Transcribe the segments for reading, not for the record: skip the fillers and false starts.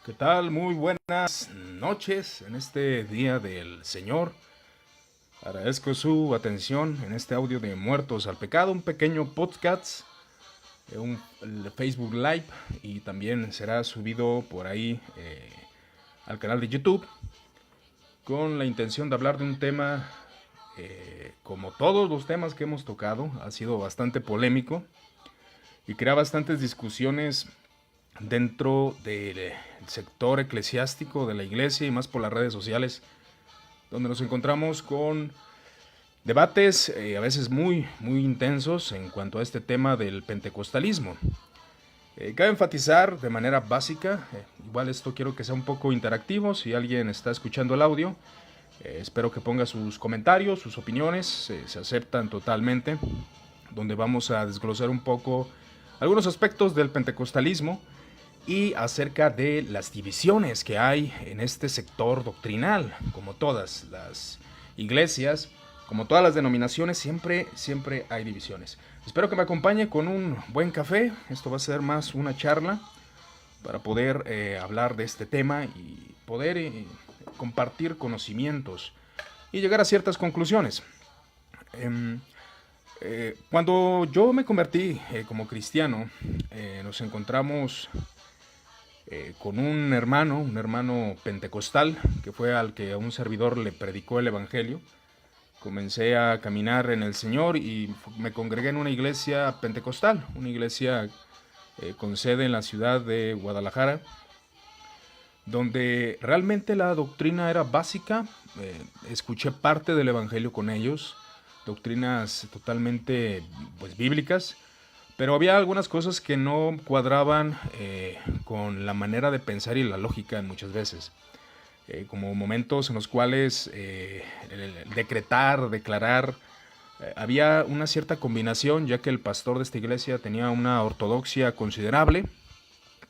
¿Qué tal? Muy buenas noches en este día del Señor. Agradezco su atención en este audio de Muertos al Pecado, un pequeño podcast, el Facebook Live, y también será subido por ahí al canal de YouTube con la intención de hablar de un tema, como todos los temas que hemos tocado, ha sido bastante polémico y crea bastantes discusiones dentro del sector eclesiástico de la iglesia y más por las redes sociales, donde nos encontramos con debates a veces muy intensos en cuanto a este tema del pentecostalismo. Cabe enfatizar de manera básica, igual esto quiero que sea un poco interactivo, si alguien está escuchando el audio, espero que ponga sus comentarios, sus opiniones, se aceptan totalmente, donde vamos a desglosar un poco algunos aspectos del pentecostalismo y acerca de las divisiones que hay en este sector doctrinal. Como todas las iglesias, como todas las denominaciones, siempre hay divisiones. Espero que me acompañe con un buen café. Esto va a ser más una charla para poder hablar de este tema y poder compartir conocimientos y llegar a ciertas conclusiones. Cuando yo me convertí como cristiano, nos encontramos con un hermano pentecostal, que fue al que a un servidor le predicó el evangelio. Comencé a caminar en el Señor y me congregué en una iglesia pentecostal, una iglesia con sede en la ciudad de Guadalajara, donde realmente la doctrina era básica. Escuché parte del evangelio con ellos, doctrinas totalmente pues bíblicas, pero había algunas cosas que no cuadraban con la manera de pensar y la lógica muchas veces. Como momentos en los cuales declarar, había una cierta combinación, ya que el pastor de esta iglesia tenía una ortodoxia considerable,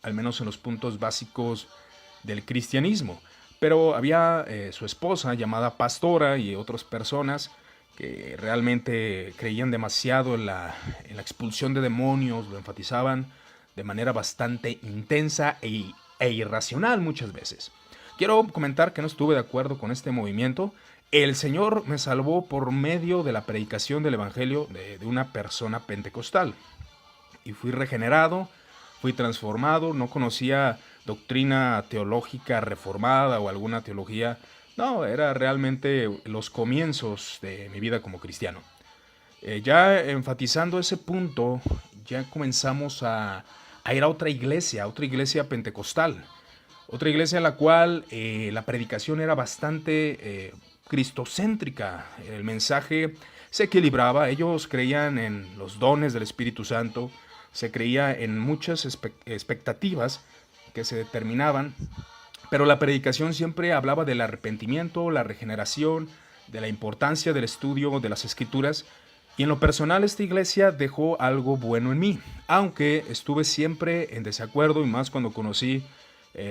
al menos en los puntos básicos del cristianismo. Pero había su esposa llamada pastora y otras personas que realmente creían demasiado en la expulsión de demonios, lo enfatizaban de manera bastante intensa e irracional muchas veces. Quiero comentar que no estuve de acuerdo con este movimiento. El Señor me salvó por medio de la predicación del Evangelio de una persona pentecostal. Y fui regenerado, fui transformado, no conocía doctrina teológica reformada o alguna teología. No, era realmente los comienzos de mi vida como cristiano. Ya enfatizando ese punto, ya comenzamos a ir a otra iglesia pentecostal. Otra iglesia en la cual la predicación era bastante cristocéntrica. El mensaje se equilibraba. Ellos creían en los dones del Espíritu Santo. Se creía en muchas expectativas que se determinaban. Pero la predicación siempre hablaba del arrepentimiento, la regeneración, de la importancia del estudio de las Escrituras. Y en lo personal esta iglesia dejó algo bueno en mí, aunque estuve siempre en desacuerdo y más cuando conocí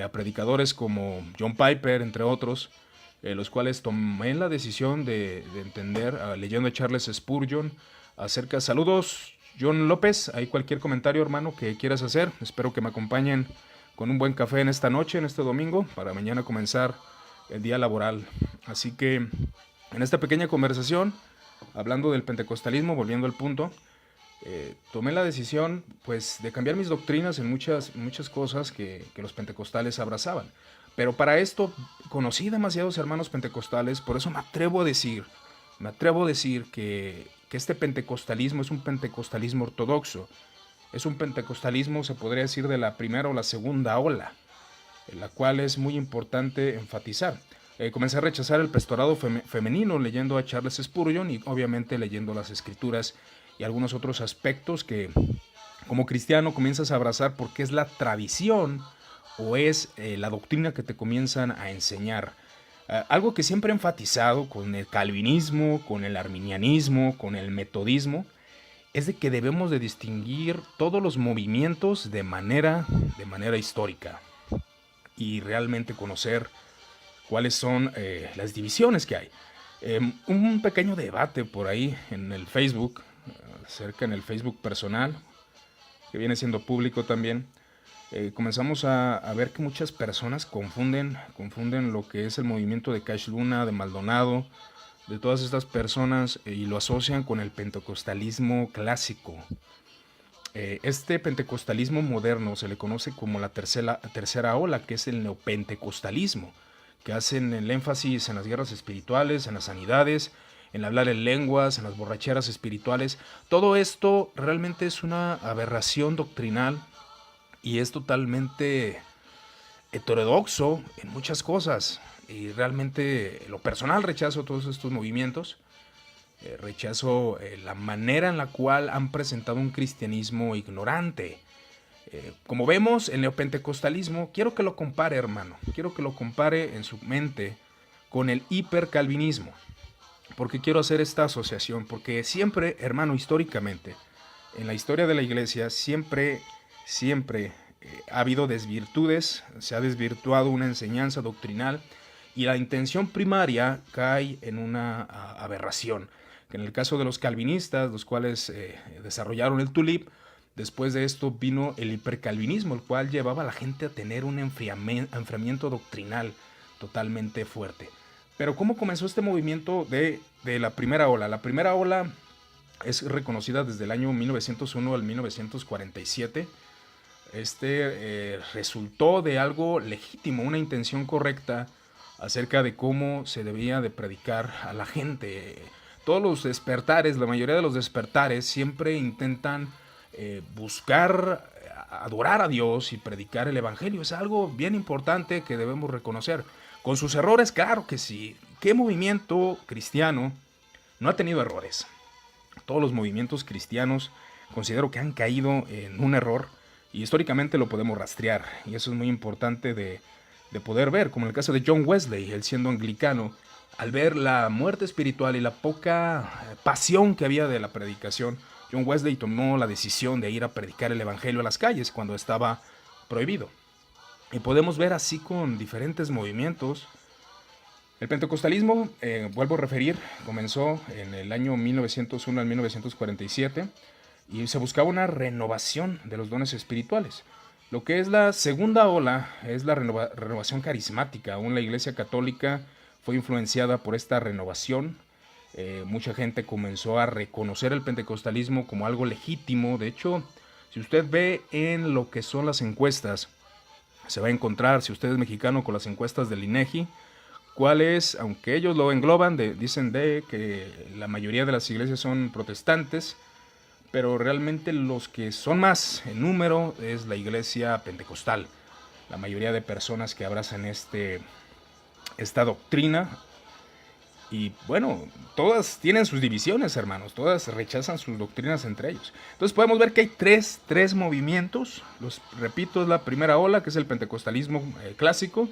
a predicadores como John Piper, entre otros, los cuales tomé la decisión de entender, leyendo a Charles Spurgeon, acerca. Saludos, John López, hay cualquier comentario, hermano, que quieras hacer. Espero que me acompañen con un buen café en esta noche, en este domingo, para mañana comenzar el día laboral. Así que en esta pequeña conversación, hablando del pentecostalismo, volviendo al punto, tomé la decisión pues de cambiar mis doctrinas en muchas cosas que los pentecostales abrazaban. Pero para esto conocí demasiados hermanos pentecostales, por eso me atrevo a decir que este pentecostalismo es un pentecostalismo ortodoxo. Es un pentecostalismo, se podría decir, de la primera o la segunda ola, en la cual es muy importante enfatizar. Comencé a rechazar el pastorado femenino leyendo a Charles Spurgeon y obviamente leyendo las escrituras y algunos otros aspectos que como cristiano comienzas a abrazar porque es la tradición o es la doctrina que te comienzan a enseñar. Algo que siempre he enfatizado con el calvinismo, con el arminianismo, con el metodismo, es de que debemos de distinguir todos los movimientos de manera histórica y realmente conocer cuáles son las divisiones que hay. Un pequeño debate por ahí en el Facebook, cerca en el Facebook personal, que viene siendo público también, comenzamos a ver que muchas personas confunden lo que es el movimiento de Cash Luna, de Maldonado, de todas estas personas, y lo asocian con el pentecostalismo clásico. Este pentecostalismo moderno se le conoce como la tercera ola, que es el neopentecostalismo, que hacen el énfasis en las guerras espirituales, en las sanidades, en hablar en lenguas, en las borracheras espirituales. Todo esto realmente es una aberración doctrinal y es totalmente heterodoxo en muchas cosas. Y realmente, en lo personal, rechazo todos estos movimientos. Rechazo la manera en la cual han presentado un cristianismo ignorante. Como vemos, el neopentecostalismo, quiero que lo compare, hermano, quiero que lo compare en su mente con el hipercalvinismo. ¿Por qué quiero hacer esta asociación? Porque siempre, hermano, históricamente, en la historia de la iglesia, siempre ha habido desvirtudes, se ha desvirtuado una enseñanza doctrinal y la intención primaria cae en una aberración. En el caso de los calvinistas, los cuales desarrollaron el tulip, después de esto vino el hipercalvinismo, el cual llevaba a la gente a tener un enfriamiento doctrinal totalmente fuerte. Pero ¿cómo comenzó este movimiento de la primera ola? La primera ola es reconocida desde el año 1901 al 1947. Resultó de algo legítimo, una intención correcta acerca de cómo se debía de predicar a la gente. Todos los despertares, la mayoría de los despertares siempre intentan buscar adorar a Dios y predicar el evangelio. Es algo bien importante que debemos reconocer. Con sus errores, claro que sí. ¿Qué movimiento cristiano no ha tenido errores? Todos los movimientos cristianos considero que han caído en un error y históricamente lo podemos rastrear. Y eso es muy importante de poder ver, como en el caso de John Wesley, él siendo anglicano, al ver la muerte espiritual y la poca pasión que había de la predicación, John Wesley tomó la decisión de ir a predicar el evangelio a las calles cuando estaba prohibido. Y podemos ver así con diferentes movimientos. El pentecostalismo, vuelvo a referir, comenzó en el año 1901 al 1947 y se buscaba una renovación de los dones espirituales. Lo que es la segunda ola es la renovación carismática. Aún la Iglesia Católica fue influenciada por esta renovación. Mucha gente comenzó a reconocer el pentecostalismo como algo legítimo. De hecho, si usted ve en lo que son las encuestas, se va a encontrar, si usted es mexicano, con las encuestas del INEGI, cuáles, aunque ellos lo engloban, dicen que la mayoría de las iglesias son protestantes, pero realmente los que son más en número es la iglesia pentecostal. La mayoría de personas que abrazan esta doctrina. Y bueno, todas tienen sus divisiones, hermanos. Todas rechazan sus doctrinas entre ellos. Entonces podemos ver que hay tres movimientos. Los repito, es la primera ola, que es el pentecostalismo clásico.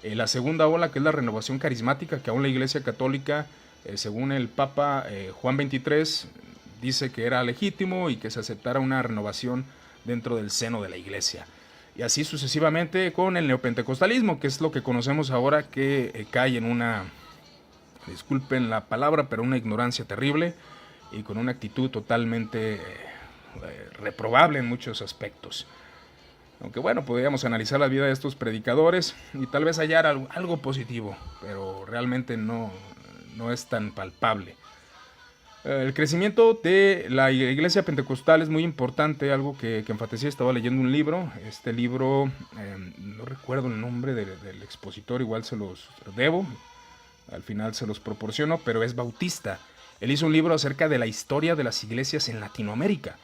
La segunda ola, que es la renovación carismática, que aún la Iglesia Católica, según el Papa Juan XXIII, dice que era legítimo y que se aceptara una renovación dentro del seno de la Iglesia. Y así sucesivamente con el neopentecostalismo, que es lo que conocemos ahora, que cae en una, disculpen la palabra, pero una ignorancia terrible y con una actitud totalmente reprobable en muchos aspectos. Aunque bueno, podríamos analizar la vida de estos predicadores y tal vez hallar algo positivo, pero realmente no es tan palpable. El crecimiento de la iglesia pentecostal es muy importante, algo que enfaticé. Estaba leyendo un libro, este libro, no recuerdo el nombre del expositor, igual se los debo, al final se los proporciono, pero es Bautista. Él hizo un libro acerca de la historia de las iglesias en Latinoamérica,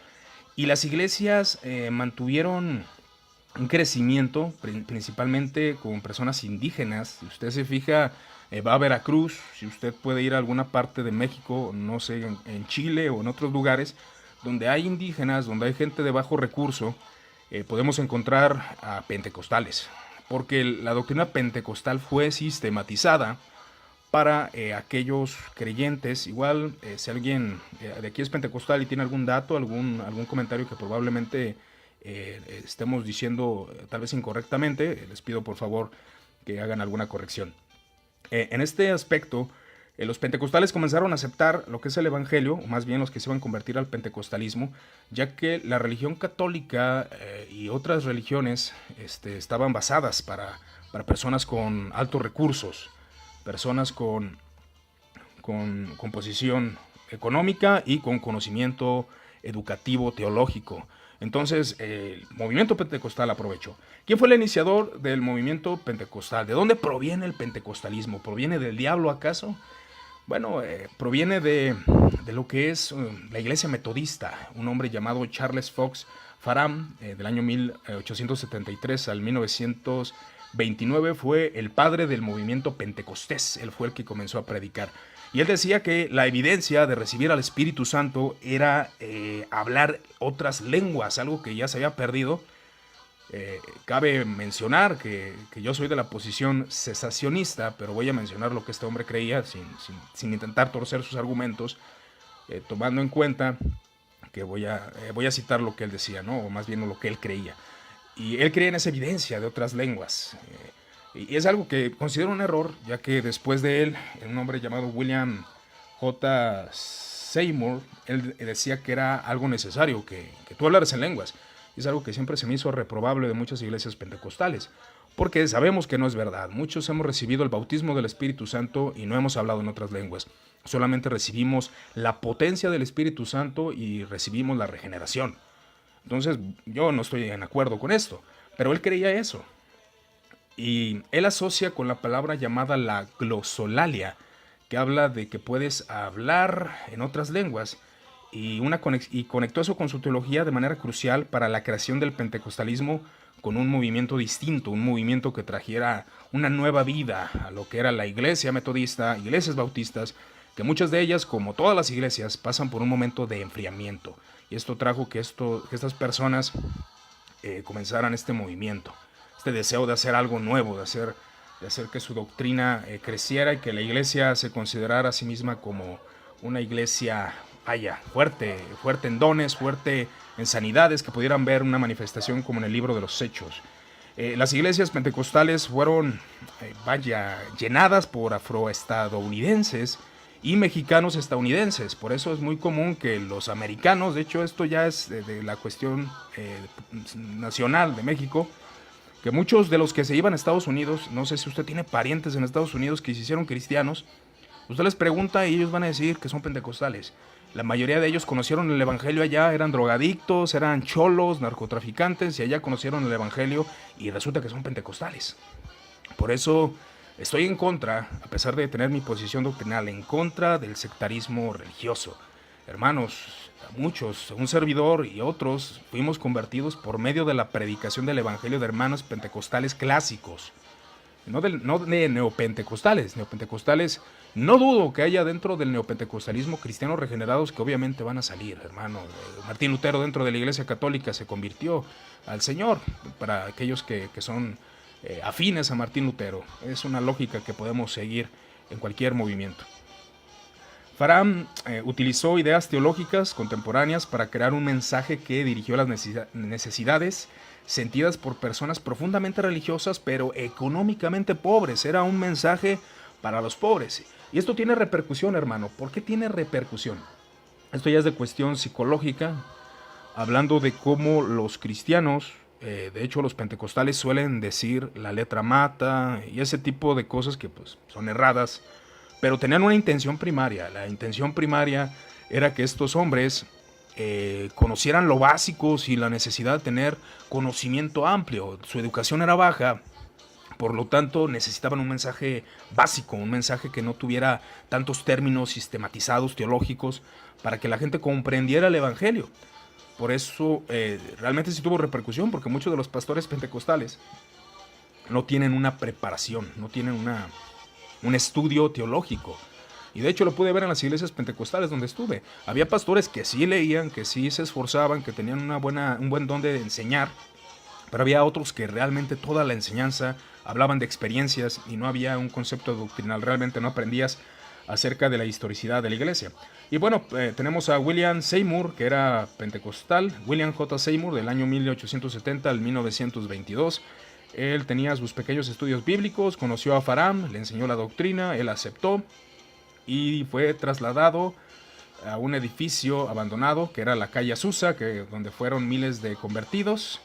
y las iglesias mantuvieron un crecimiento principalmente con personas indígenas. Si usted se fija, va a Veracruz, si usted puede ir a alguna parte de México, no sé, en Chile o en otros lugares donde hay indígenas, donde hay gente de bajo recurso, podemos encontrar a pentecostales, porque la doctrina pentecostal fue sistematizada para aquellos creyentes. Igual, si alguien de aquí es pentecostal y tiene algún dato, algún comentario que probablemente estemos diciendo tal vez incorrectamente, les pido por favor que hagan alguna corrección. En este aspecto, Los pentecostales comenzaron a aceptar lo que es el evangelio, o más bien los que se iban a convertir al pentecostalismo, ya que la religión católica y otras religiones estaban basadas para personas con altos recursos, personas con posición económica y con conocimiento educativo, teológico. Entonces, el movimiento pentecostal aprovechó. ¿Quién fue el iniciador del movimiento pentecostal? ¿De dónde proviene el pentecostalismo? ¿Proviene del diablo acaso? Bueno, proviene de lo que es la iglesia metodista, un hombre llamado Charles Fox Parham, del año 1873 al 1929, fue el padre del movimiento pentecostés. Él fue el que comenzó a predicar. Y él decía que la evidencia de recibir al Espíritu Santo era hablar otras lenguas, algo que ya se había perdido. Cabe mencionar que yo soy de la posición cesacionista, pero voy a mencionar lo que este hombre creía sin intentar torcer sus argumentos, tomando en cuenta que voy a citar lo que él decía, ¿no? O más bien lo que él creía. Y él creía en esa evidencia de otras lenguas. Y es algo que considero un error, ya que después de él, un hombre llamado William J. Seymour, él decía que era algo necesario, que tú hablaras en lenguas. Y es algo que siempre se me hizo reprobable de muchas iglesias pentecostales, porque sabemos que no es verdad. Muchos hemos recibido el bautismo del Espíritu Santo y no hemos hablado en otras lenguas. Solamente recibimos la potencia del Espíritu Santo y recibimos la regeneración. Entonces, yo no estoy en acuerdo con esto, pero él creía eso. Y él asocia con la palabra llamada la glosolalia, que habla de que puedes hablar en otras lenguas, y conectó eso con su teología de manera crucial para la creación del pentecostalismo, con un movimiento distinto, un movimiento que trajera una nueva vida a lo que era la iglesia metodista, iglesias bautistas, que muchas de ellas, como todas las iglesias, pasan por un momento de enfriamiento. Y esto trajo que estas personas comenzaran este movimiento, este deseo de hacer algo nuevo, de hacer que su doctrina creciera y que la iglesia se considerara a sí misma como una iglesia fuerte en dones, fuerte en sanidades, que pudieran ver una manifestación como en el libro de los Hechos. Las iglesias pentecostales fueron, llenadas por afroestadounidenses y mexicanos estadounidenses. Por eso es muy común que los americanos, de hecho esto ya es de la cuestión nacional de México, que muchos de los que se iban a Estados Unidos, no sé si usted tiene parientes en Estados Unidos que se hicieron cristianos, usted les pregunta y ellos van a decir que son pentecostales. La mayoría de ellos conocieron el evangelio allá, eran drogadictos, eran cholos, narcotraficantes, y allá conocieron el evangelio y resulta que son pentecostales. Por eso estoy en contra, a pesar de tener mi posición doctrinal, en contra del sectarismo religioso. Hermanos, muchos, un servidor y otros, fuimos convertidos por medio de la predicación del evangelio de hermanos pentecostales clásicos. No de neopentecostales. Neopentecostales, no dudo que haya dentro del neopentecostalismo cristianos regenerados que obviamente van a salir, hermano. Martín Lutero dentro de la Iglesia Católica se convirtió al Señor, para aquellos que son afines a Martín Lutero. Es una lógica que podemos seguir en cualquier movimiento. Parham utilizó ideas teológicas contemporáneas para crear un mensaje que dirigió a las necesidades sentidas por personas profundamente religiosas pero económicamente pobres. Era un mensaje para los pobres. Y esto tiene repercusión, hermano. ¿Por qué tiene repercusión? Esto ya es de cuestión psicológica, hablando de cómo los cristianos, de hecho los pentecostales, suelen decir la letra mata y ese tipo de cosas que pues son erradas, pero tenían una intención primaria. La intención primaria era que estos hombres conocieran lo básico sin la necesidad de tener conocimiento amplio. Su educación era baja, por lo tanto necesitaban un mensaje básico, un mensaje que no tuviera tantos términos sistematizados teológicos para que la gente comprendiera el evangelio. Por eso realmente sí tuvo repercusión, porque muchos de los pastores pentecostales no tienen una preparación, no tienen un estudio teológico. Y de hecho lo pude ver en las iglesias pentecostales donde estuve. Había pastores que sí leían, que sí se esforzaban, que tenían un buen don de enseñar, pero había otros que realmente toda la enseñanza hablaban de experiencias y no había un concepto doctrinal. Realmente no aprendías acerca de la historicidad de la iglesia. Y bueno, tenemos a William Seymour, que era pentecostal. William J. Seymour, del año 1870 al 1922. Él tenía sus pequeños estudios bíblicos, conoció a Parham, le enseñó la doctrina, él aceptó. y fue trasladado a un edificio abandonado que era la calle Azusa, donde fueron miles de convertidos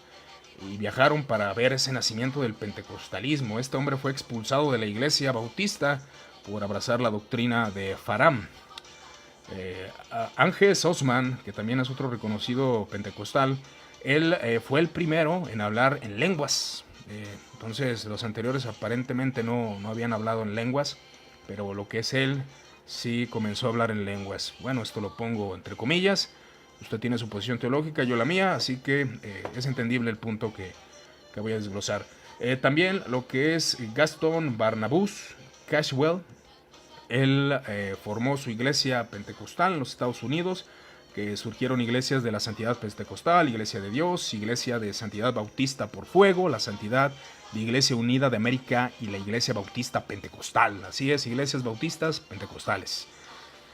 y viajaron para ver ese nacimiento del pentecostalismo. Este hombre fue expulsado de la iglesia bautista por abrazar la doctrina de Faram. Ángel Osman, que también es otro reconocido pentecostal, él fue el primero en hablar en lenguas. Entonces los anteriores aparentemente no habían hablado en lenguas, pero lo que es él sí comenzó a hablar en lenguas. Bueno, esto lo pongo entre comillas. Usted tiene su posición teológica, yo la mía, así que es entendible el punto que voy a desglosar. También lo que es Gaston Barnabas Cashwell, él formó su iglesia pentecostal en los Estados Unidos, que surgieron iglesias de la Santidad Pentecostal, Iglesia de Dios, Iglesia de Santidad Bautista por Fuego, la Santidad de Iglesia Unida de América y la Iglesia Bautista Pentecostal. Así es, iglesias bautistas pentecostales.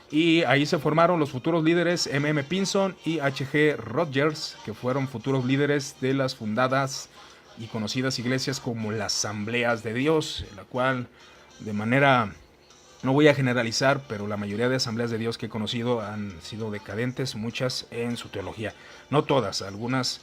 Y ahí se formaron los futuros líderes M.M. Pinson y H.G. Rogers, que fueron futuros líderes de las fundadas y conocidas iglesias como las Asambleas de Dios, la cual de manera, no voy a generalizar, pero la mayoría de Asambleas de Dios que he conocido han sido decadentes, muchas en su teología. No todas, algunas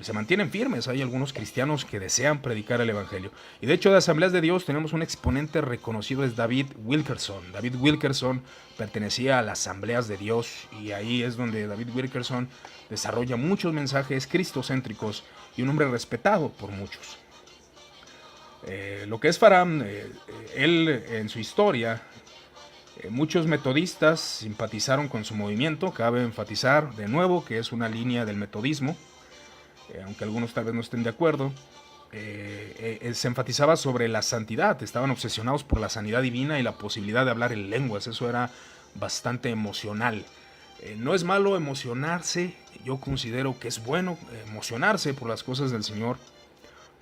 se mantienen firmes. Hay algunos cristianos que desean predicar el evangelio. Y de hecho de Asambleas de Dios tenemos un exponente reconocido, es David Wilkerson. David Wilkerson pertenecía a las Asambleas de Dios y ahí es donde David Wilkerson desarrolla muchos mensajes cristocéntricos y un hombre respetado por muchos. Lo que es Faram, él en su historia, muchos metodistas simpatizaron con su movimiento. Cabe enfatizar de nuevo que es una línea del metodismo, aunque algunos tal vez no estén de acuerdo. Se enfatizaba sobre la santidad, estaban obsesionados por la sanidad divina y la posibilidad de hablar en lenguas. Eso era bastante emocional. No es malo emocionarse, yo considero que es bueno emocionarse por las cosas del Señor,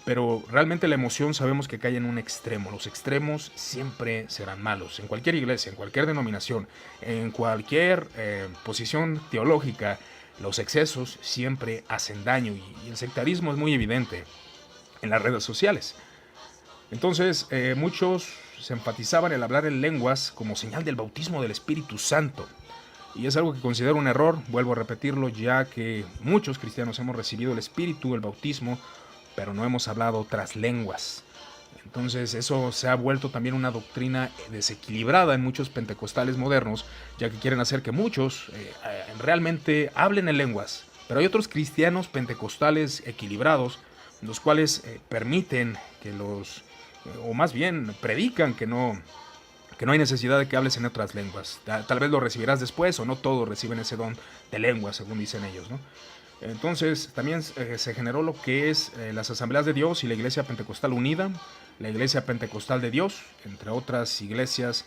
pero realmente la emoción sabemos que cae en un extremo. Los extremos siempre serán malos, en cualquier iglesia, en cualquier denominación, en cualquier posición teológica. Los excesos siempre hacen daño y el sectarismo es muy evidente en las redes sociales. Entonces, muchos se enfatizaban en hablar en lenguas como señal del bautismo del Espíritu Santo. Y es algo que considero un error, vuelvo a repetirlo, ya que muchos cristianos hemos recibido el Espíritu, el bautismo, pero no hemos hablado otras lenguas. Entonces eso se ha vuelto también una doctrina desequilibrada en muchos pentecostales modernos, ya que quieren hacer que muchos realmente hablen en lenguas. Pero hay otros cristianos pentecostales equilibrados, los cuales permiten que o más bien predican que no hay necesidad de que hables en otras lenguas. Tal vez lo recibirás después, o no todos reciben ese don de lengua, según dicen ellos, ¿no? Entonces también se generó lo que es las Asambleas de Dios y la Iglesia Pentecostal Unida, la Iglesia Pentecostal de Dios, entre otras iglesias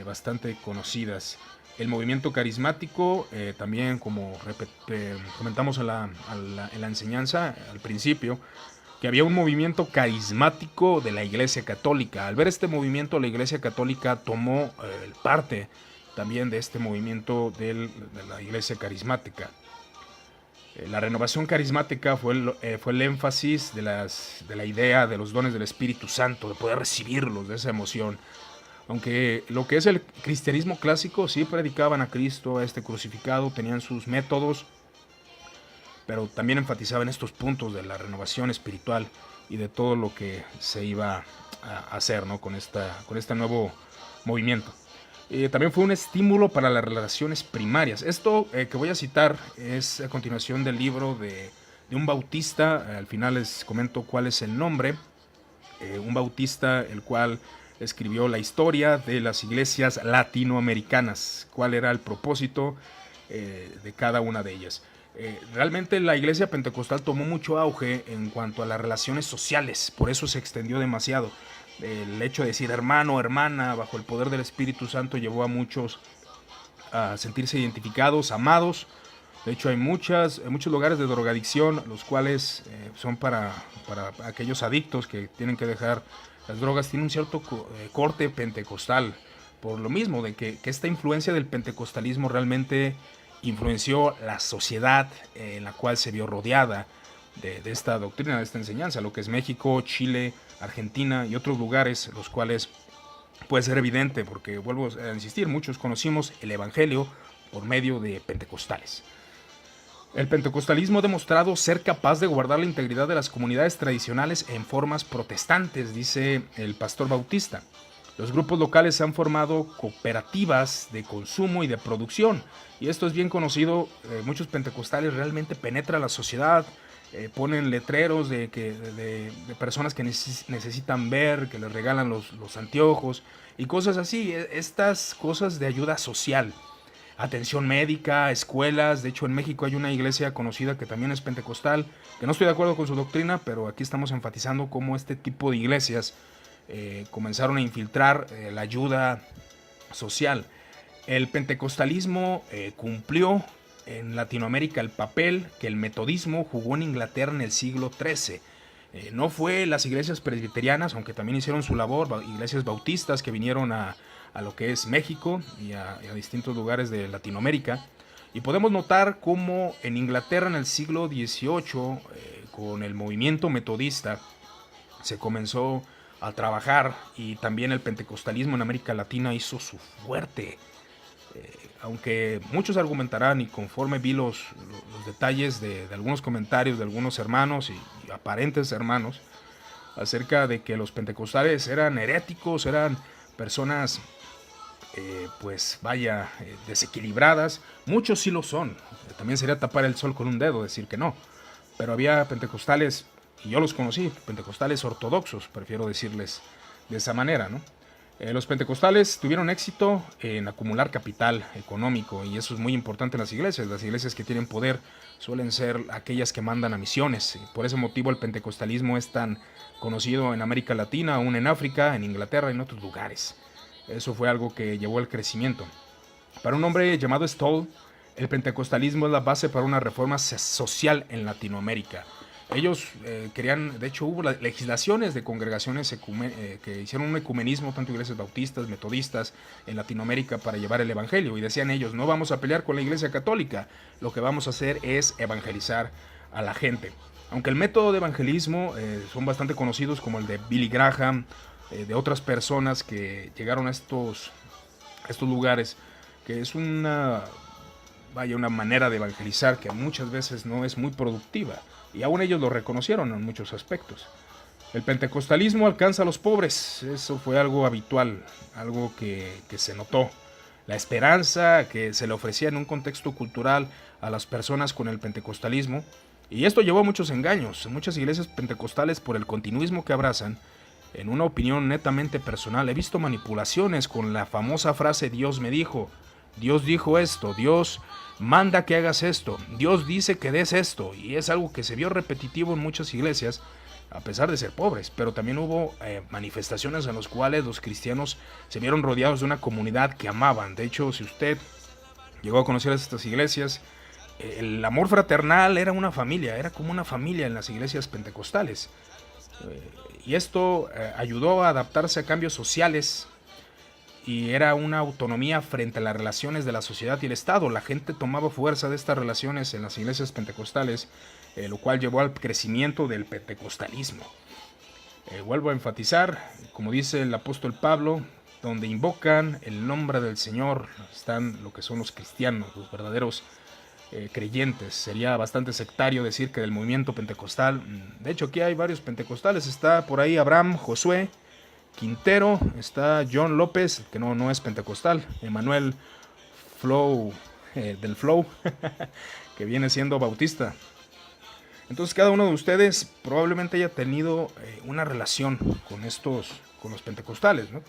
bastante conocidas. El movimiento carismático, también como comentamos en la enseñanza al principio, que había un movimiento carismático de la Iglesia Católica. Al ver este movimiento, la Iglesia Católica tomó parte también de este movimiento de la Iglesia carismática. La renovación carismática fue el énfasis de la idea de los dones del Espíritu Santo, de poder recibirlos, de esa emoción. Aunque lo que es el cristianismo clásico, sí predicaban a Cristo, a este crucificado, tenían sus métodos, pero también enfatizaban estos puntos de la renovación espiritual y de todo lo que se iba a hacer, ¿no? con este nuevo movimiento. También fue un estímulo para las relaciones primarias. Esto que voy a citar es a continuación del libro de un bautista. Al final les comento cuál es el nombre. Un bautista el cual escribió la historia de las iglesias latinoamericanas. Cuál era el propósito de cada una de ellas. Realmente la iglesia pentecostal tomó mucho auge en cuanto a las relaciones sociales. Por eso se extendió demasiado. El hecho de decir hermano, hermana, bajo el poder del Espíritu Santo llevó a muchos a sentirse identificados, amados. De hecho hay muchos lugares de drogadicción, los cuales son para aquellos adictos que tienen que dejar las drogas. Tiene un cierto corte pentecostal, por lo mismo de que esta influencia del pentecostalismo realmente influenció la sociedad en la cual se vio rodeada de esta doctrina, de esta enseñanza, lo que es México, Chile, Argentina y otros lugares, los cuales puede ser evidente, porque vuelvo a insistir, muchos conocimos el Evangelio por medio de pentecostales. El pentecostalismo ha demostrado ser capaz de guardar la integridad de las comunidades tradicionales en formas protestantes, dice el pastor Bautista. Los grupos locales se han formado cooperativas de consumo y de producción, y esto es bien conocido. Muchos pentecostales realmente penetran la sociedad, ponen letreros de personas que necesitan ver, que les regalan los anteojos y cosas así. Estas cosas de ayuda social, atención médica, escuelas. De hecho, en México hay una iglesia conocida que también es pentecostal, que no estoy de acuerdo con su doctrina, pero aquí estamos enfatizando cómo este tipo de iglesias comenzaron a infiltrar la ayuda social. El pentecostalismo cumplió en Latinoamérica el papel que el metodismo jugó en Inglaterra en el siglo XIII. No fue las iglesias presbiterianas, aunque también hicieron su labor, iglesias bautistas que vinieron a lo que es México y a distintos lugares de Latinoamérica. Y podemos notar cómo en Inglaterra en el siglo XVIII, con el movimiento metodista, se comenzó a trabajar, y también el pentecostalismo en América Latina hizo su fuerte. Aunque muchos argumentarán, y conforme vi los detalles de algunos comentarios de algunos hermanos y aparentes hermanos, acerca de que los pentecostales eran heréticos, eran personas desequilibradas. Muchos sí lo son. También sería tapar el sol con un dedo decir que no, pero había pentecostales, y yo los conocí, pentecostales ortodoxos, prefiero decirles de esa manera, ¿no? Los pentecostales tuvieron éxito en acumular capital económico, y eso es muy importante en las iglesias. Las iglesias que tienen poder suelen ser aquellas que mandan a misiones. Por ese motivo el pentecostalismo es tan conocido en América Latina, aún en África, en Inglaterra y en otros lugares. Eso fue algo que llevó al crecimiento. Para un hombre llamado Stoll, el pentecostalismo es la base para una reforma social en Latinoamérica. Ellos querían, de hecho hubo legislaciones de congregaciones que hicieron un ecumenismo, tanto iglesias bautistas, metodistas, en Latinoamérica, para llevar el evangelio. Y decían ellos: no vamos a pelear con la iglesia católica, lo que vamos a hacer es evangelizar a la gente. Aunque el método de evangelismo son bastante conocidos, como el de Billy Graham, de otras personas que llegaron a estos lugares, que es una manera de evangelizar que muchas veces no es muy productiva, y aún ellos lo reconocieron en muchos aspectos. El pentecostalismo alcanza a los pobres, eso fue algo habitual, algo que se notó. La esperanza que se le ofrecía en un contexto cultural a las personas con el pentecostalismo, y esto llevó a muchos engaños. En muchas iglesias pentecostales, por el continuismo que abrazan, en una opinión netamente personal, he visto manipulaciones con la famosa frase: Dios me dijo, Dios dijo esto, Dios manda que hagas esto, Dios dice que des esto. Y es algo que se vio repetitivo en muchas iglesias, a pesar de ser pobres. Pero también hubo manifestaciones en las cuales los cristianos se vieron rodeados de una comunidad que amaban. De hecho, si usted llegó a conocer estas iglesias, el amor fraternal era una familia, era como una familia en las iglesias pentecostales. Y esto ayudó a adaptarse a cambios sociales, y era una autonomía frente a las relaciones de la sociedad y el Estado. La gente tomaba fuerza de estas relaciones en las iglesias pentecostales, lo cual llevó al crecimiento del pentecostalismo. Vuelvo a enfatizar, como dice el apóstol Pablo: donde invocan el nombre del Señor están lo que son los cristianos, los verdaderos creyentes. Sería bastante sectario decir que del movimiento pentecostal. De hecho, aquí hay varios pentecostales. Está por ahí Abraham Josué Quintero, está John López, que no es pentecostal, Emanuel Flow, del Flow, que viene siendo bautista. Entonces, cada uno de ustedes probablemente haya tenido una relación con los pentecostales, ¿no?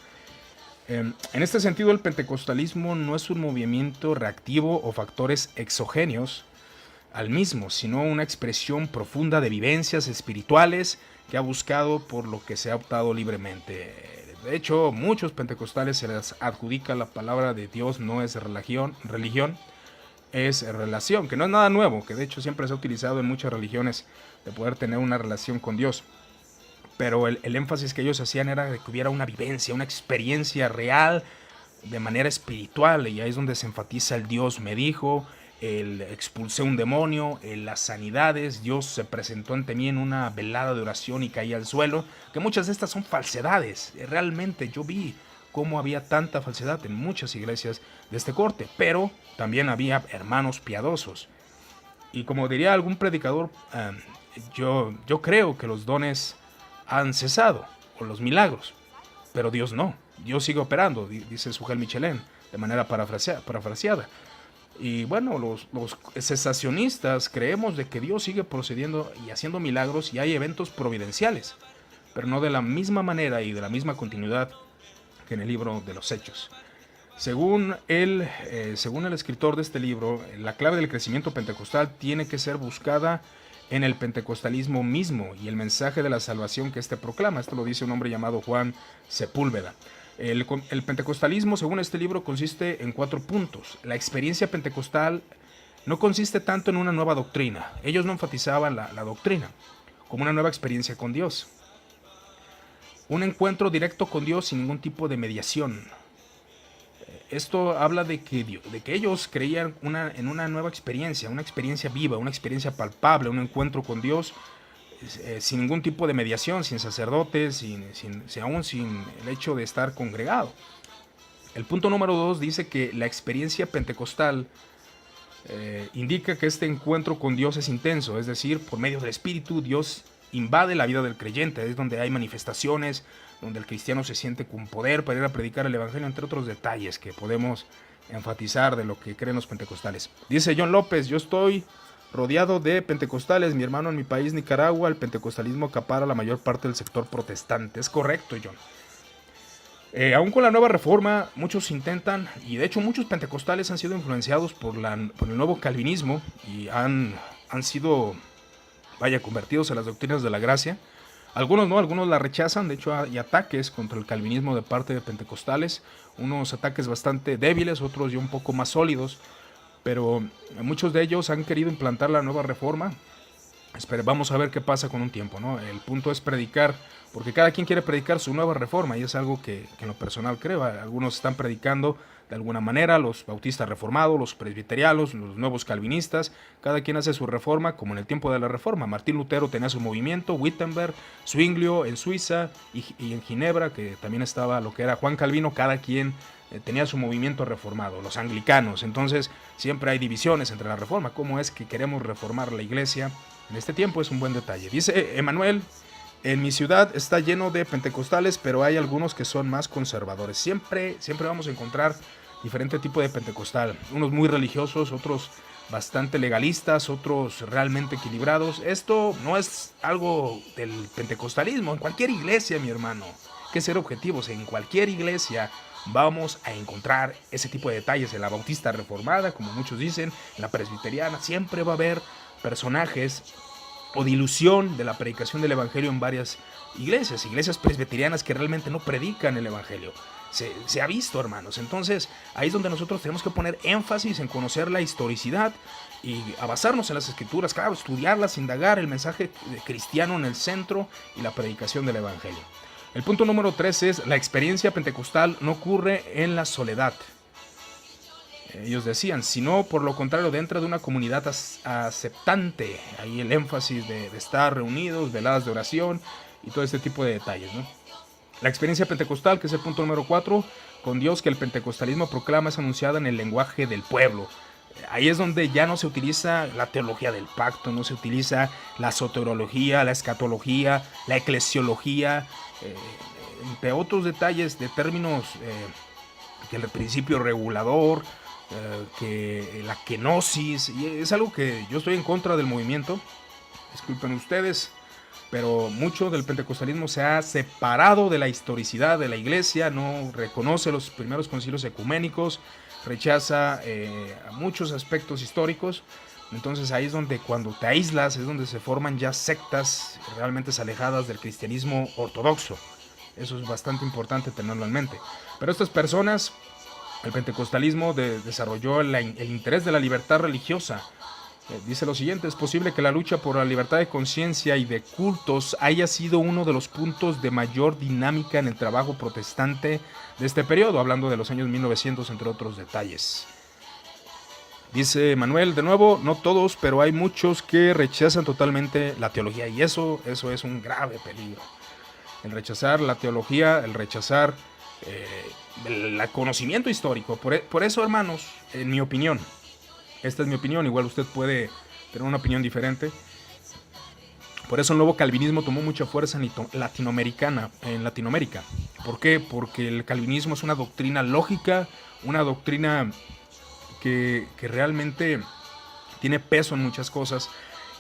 En este sentido, el pentecostalismo no es un movimiento reactivo o factores exogéneos al mismo, sino una expresión profunda de vivencias espirituales que ha buscado por lo que se ha optado libremente. De hecho, muchos pentecostales se les adjudica la palabra de Dios no es religión, es relación, que no es nada nuevo, que de hecho siempre se ha utilizado en muchas religiones, de poder tener una relación con Dios. Pero el énfasis que ellos hacían era de que hubiera una vivencia, una experiencia real de manera espiritual, y ahí es donde se enfatiza el Dios me dijo, el expulsé un demonio, las sanidades, Dios se presentó ante mí en una velada de oración y caí al suelo, que muchas de estas son falsedades. Realmente yo vi cómo había tanta falsedad en muchas iglesias de este corte, pero también había hermanos piadosos. Y como diría algún predicador, yo creo que los dones han cesado, o los milagros, pero Dios no. Dios sigue operando, dice Sujel Michelén, de manera parafraseada. Y bueno, los cesacionistas creemos de que Dios sigue procediendo y haciendo milagros y hay eventos providenciales, pero no de la misma manera y de la misma continuidad que en el libro de los Hechos. Según el escritor de este libro, la clave del crecimiento pentecostal tiene que ser buscada en el pentecostalismo mismo y el mensaje de la salvación que éste proclama. Esto lo dice un hombre llamado Juan Sepúlveda. El pentecostalismo, según este libro, consiste en 4 puntos. La experiencia pentecostal no consiste tanto en una nueva doctrina. Ellos no enfatizaban la doctrina como una nueva experiencia con Dios. Un encuentro directo con Dios sin ningún tipo de mediación. Esto habla de que ellos creían en una nueva experiencia, una experiencia viva, una experiencia palpable, un encuentro con Dios sin ningún tipo de mediación, sin sacerdotes, aún sin el hecho de estar congregado. El punto número 2 dice que la experiencia pentecostal indica que este encuentro con Dios es intenso, es decir, por medio del Espíritu Dios invade la vida del creyente, es donde hay manifestaciones, donde el cristiano se siente con poder para ir a predicar el evangelio, entre otros detalles que podemos enfatizar de lo que creen los pentecostales. Dice John López: yo estoy rodeado de pentecostales, mi hermano, en mi país, Nicaragua, el pentecostalismo acapara la mayor parte del sector protestante. Es correcto, John. Aún con la nueva reforma, muchos intentan, y de hecho muchos pentecostales han sido influenciados por el nuevo calvinismo y han sido, convertidos a las doctrinas de la gracia. Algunos no, algunos la rechazan. De hecho hay ataques contra el calvinismo de parte de pentecostales, unos ataques bastante débiles, otros ya un poco más sólidos, pero muchos de ellos han querido implantar la nueva reforma. Vamos a ver qué pasa con un tiempo, ¿no? El punto es predicar, porque cada quien quiere predicar su nueva reforma y es algo que en lo personal creo. Algunos están predicando de alguna manera, los bautistas reformados, los presbiterianos, los nuevos calvinistas, cada quien hace su reforma como en el tiempo de la reforma. Martín Lutero tenía su movimiento, Wittenberg, Zwinglio en Suiza y en Ginebra, que también estaba lo que era Juan Calvino, cada quien tenía su movimiento reformado, los anglicanos. Entonces siempre hay divisiones entre la reforma. ¿Cómo es que queremos reformar la iglesia? En este tiempo es un buen detalle. Dice Emanuel: en mi ciudad está lleno de pentecostales, pero hay algunos que son más conservadores. Siempre vamos a encontrar diferente tipo de pentecostal. Unos muy religiosos, otros bastante legalistas, otros realmente equilibrados. Esto no es algo del pentecostalismo. En cualquier iglesia, mi hermano, hay que ser objetivos. En cualquier iglesia vamos a encontrar ese tipo de detalles. En la bautista reformada, como muchos dicen, en la presbiteriana, siempre va a haber personajes o dilución de la predicación del evangelio en varias iglesias presbiterianas que realmente no predican el evangelio. Se ha visto, hermanos. Entonces ahí es donde nosotros tenemos que poner énfasis en conocer la historicidad y a basarnos en las escrituras, claro, estudiarlas, indagar el mensaje cristiano en el centro y la predicación del evangelio. El punto número 3 es: la experiencia pentecostal no ocurre en la soledad. Ellos decían, sino por lo contrario dentro de una comunidad aceptante. Ahí el énfasis de estar reunidos, veladas de oración y todo este tipo de detalles, ¿no? La experiencia pentecostal, que es el punto número 4, con Dios que el pentecostalismo proclama, es anunciada en el lenguaje del pueblo. Ahí es donde ya no se utiliza la teología del pacto, no se utiliza la soteriología, la escatología, la eclesiología, entre otros detalles de términos que el principio regulador, que la kenosis, y es algo que yo estoy en contra del movimiento. Disculpen ustedes, pero mucho del pentecostalismo se ha separado de la historicidad de la iglesia, no reconoce los primeros concilios ecuménicos, rechaza muchos aspectos históricos. Entonces ahí es donde, cuando te aíslas, es donde se forman ya sectas realmente alejadas del cristianismo ortodoxo. Eso es bastante importante tenerlo en mente. Pero estas personas, el pentecostalismo desarrolló el interés de la libertad religiosa. Dice lo siguiente: es posible que la lucha por la libertad de conciencia y de cultos haya sido uno de los puntos de mayor dinámica en el trabajo protestante de este periodo, hablando de los años 1900, entre otros detalles. Dice Manuel, de nuevo, no todos, pero hay muchos que rechazan totalmente la teología, y eso es un grave peligro. El rechazar la teología, el rechazar el conocimiento histórico. Por eso, hermanos, en mi opinión, esta es mi opinión, igual usted puede tener una opinión diferente. Por eso el nuevo calvinismo tomó mucha fuerza en Latinoamérica. ¿Por qué? Porque el calvinismo es una doctrina lógica, una doctrina que realmente tiene peso en muchas cosas.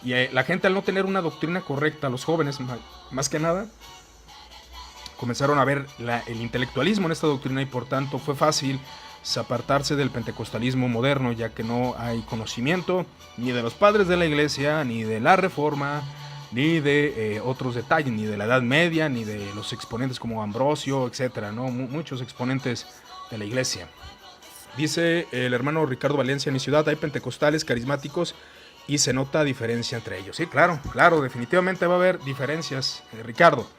Y la gente, al no tener una doctrina correcta, los jóvenes más que nada, comenzaron a ver el intelectualismo en esta doctrina, y por tanto fue fácil apartarse del pentecostalismo moderno, ya que no hay conocimiento ni de los padres de la iglesia, ni de la Reforma, ni de otros detalles, ni de la Edad Media, ni de los exponentes como Ambrosio, etcétera, ¿no? Muchos exponentes de la iglesia. Dice el hermano Ricardo Valencia: en mi ciudad hay pentecostales carismáticos y se nota diferencia entre ellos. Sí, claro, definitivamente va a haber diferencias, Ricardo.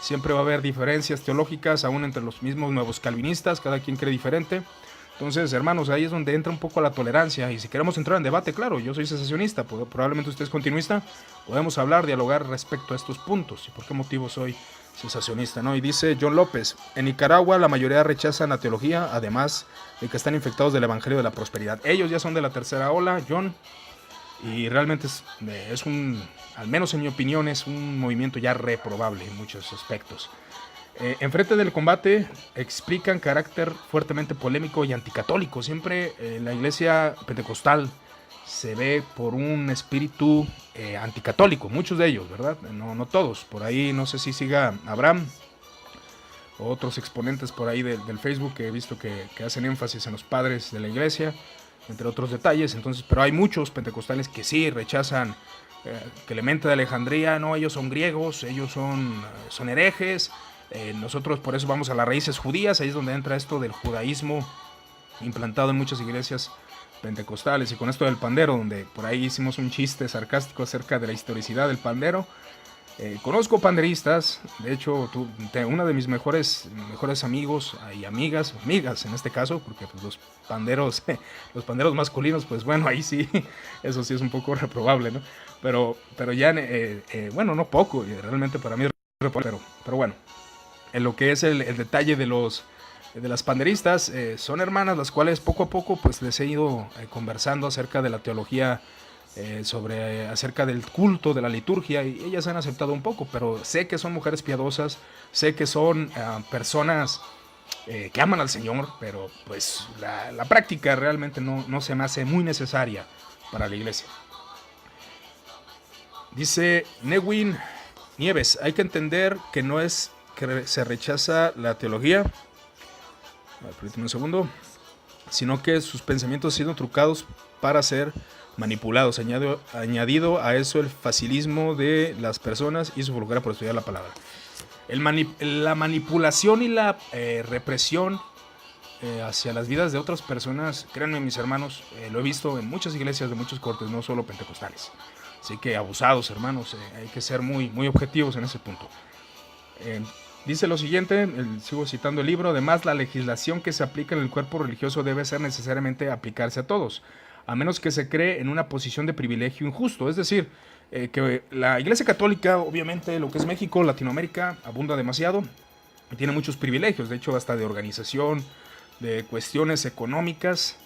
Siempre va a haber diferencias teológicas, aún entre los mismos nuevos calvinistas, cada quien cree diferente. Entonces, hermanos, ahí es donde entra un poco la tolerancia. Y si queremos entrar en debate, claro, yo soy cesacionista, probablemente usted es continuista, podemos hablar, dialogar respecto a estos puntos y por qué motivo soy cesacionista, ¿no? Y dice John López: en Nicaragua la mayoría rechazan la teología, además de que están infectados del evangelio de la prosperidad. Ellos ya son de la tercera ola, John, y realmente es un, al menos en mi opinión, es un movimiento ya reprobable en muchos aspectos. Enfrente del combate explican carácter fuertemente polémico y anticatólico. Siempre la iglesia pentecostal se ve por un espíritu anticatólico, muchos de ellos, ¿verdad? No todos. Por ahí no sé si siga Abraham o otros exponentes por ahí del Facebook que he visto que hacen énfasis en los padres de la iglesia, entre otros detalles. Entonces, pero hay muchos pentecostales que sí rechazan Clemente de Alejandría. No, ellos son griegos, ellos son herejes. Nosotros por eso vamos a las raíces judías. Ahí es donde entra esto del judaísmo implantado en muchas iglesias pentecostales. Y con esto del pandero, donde por ahí hicimos un chiste sarcástico acerca de la historicidad del pandero. Conozco panderistas. De hecho, una de mis mejores amigos y amigas en este caso, porque pues, los panderos masculinos, pues bueno, ahí sí, eso sí es un poco reprobable, ¿no? Pero ya, bueno, no poco, realmente para mí es reprobable, pero bueno. En lo que es el detalle de las panderistas, son hermanas las cuales poco a poco pues les he ido conversando acerca de la teología, acerca del culto, de la liturgia, y ellas han aceptado un poco, pero sé que son mujeres piadosas, sé que son personas que aman al Señor, pero pues la práctica realmente no se me hace muy necesaria para la iglesia. Dice Newin Nieves: hay que entender que no es que se rechaza la teología, permíteme un segundo, sino que sus pensamientos han sido trucados para ser manipulados. Añadido a eso el facilismo de las personas y su flojera por estudiar la palabra. La manipulación y la represión hacia las vidas de otras personas, créanme mis hermanos, lo he visto en muchas iglesias de muchos cortes, no solo pentecostales. Así que abusados, hermanos, hay que ser muy objetivos en ese punto. Dice lo siguiente, sigo citando el libro: además, la legislación que se aplica en el cuerpo religioso debe ser necesariamente aplicarse a todos, a menos que se cree en una posición de privilegio injusto. Es decir, que la Iglesia Católica, obviamente lo que es México, Latinoamérica, abunda demasiado, tiene muchos privilegios, de hecho hasta de organización, de cuestiones económicas.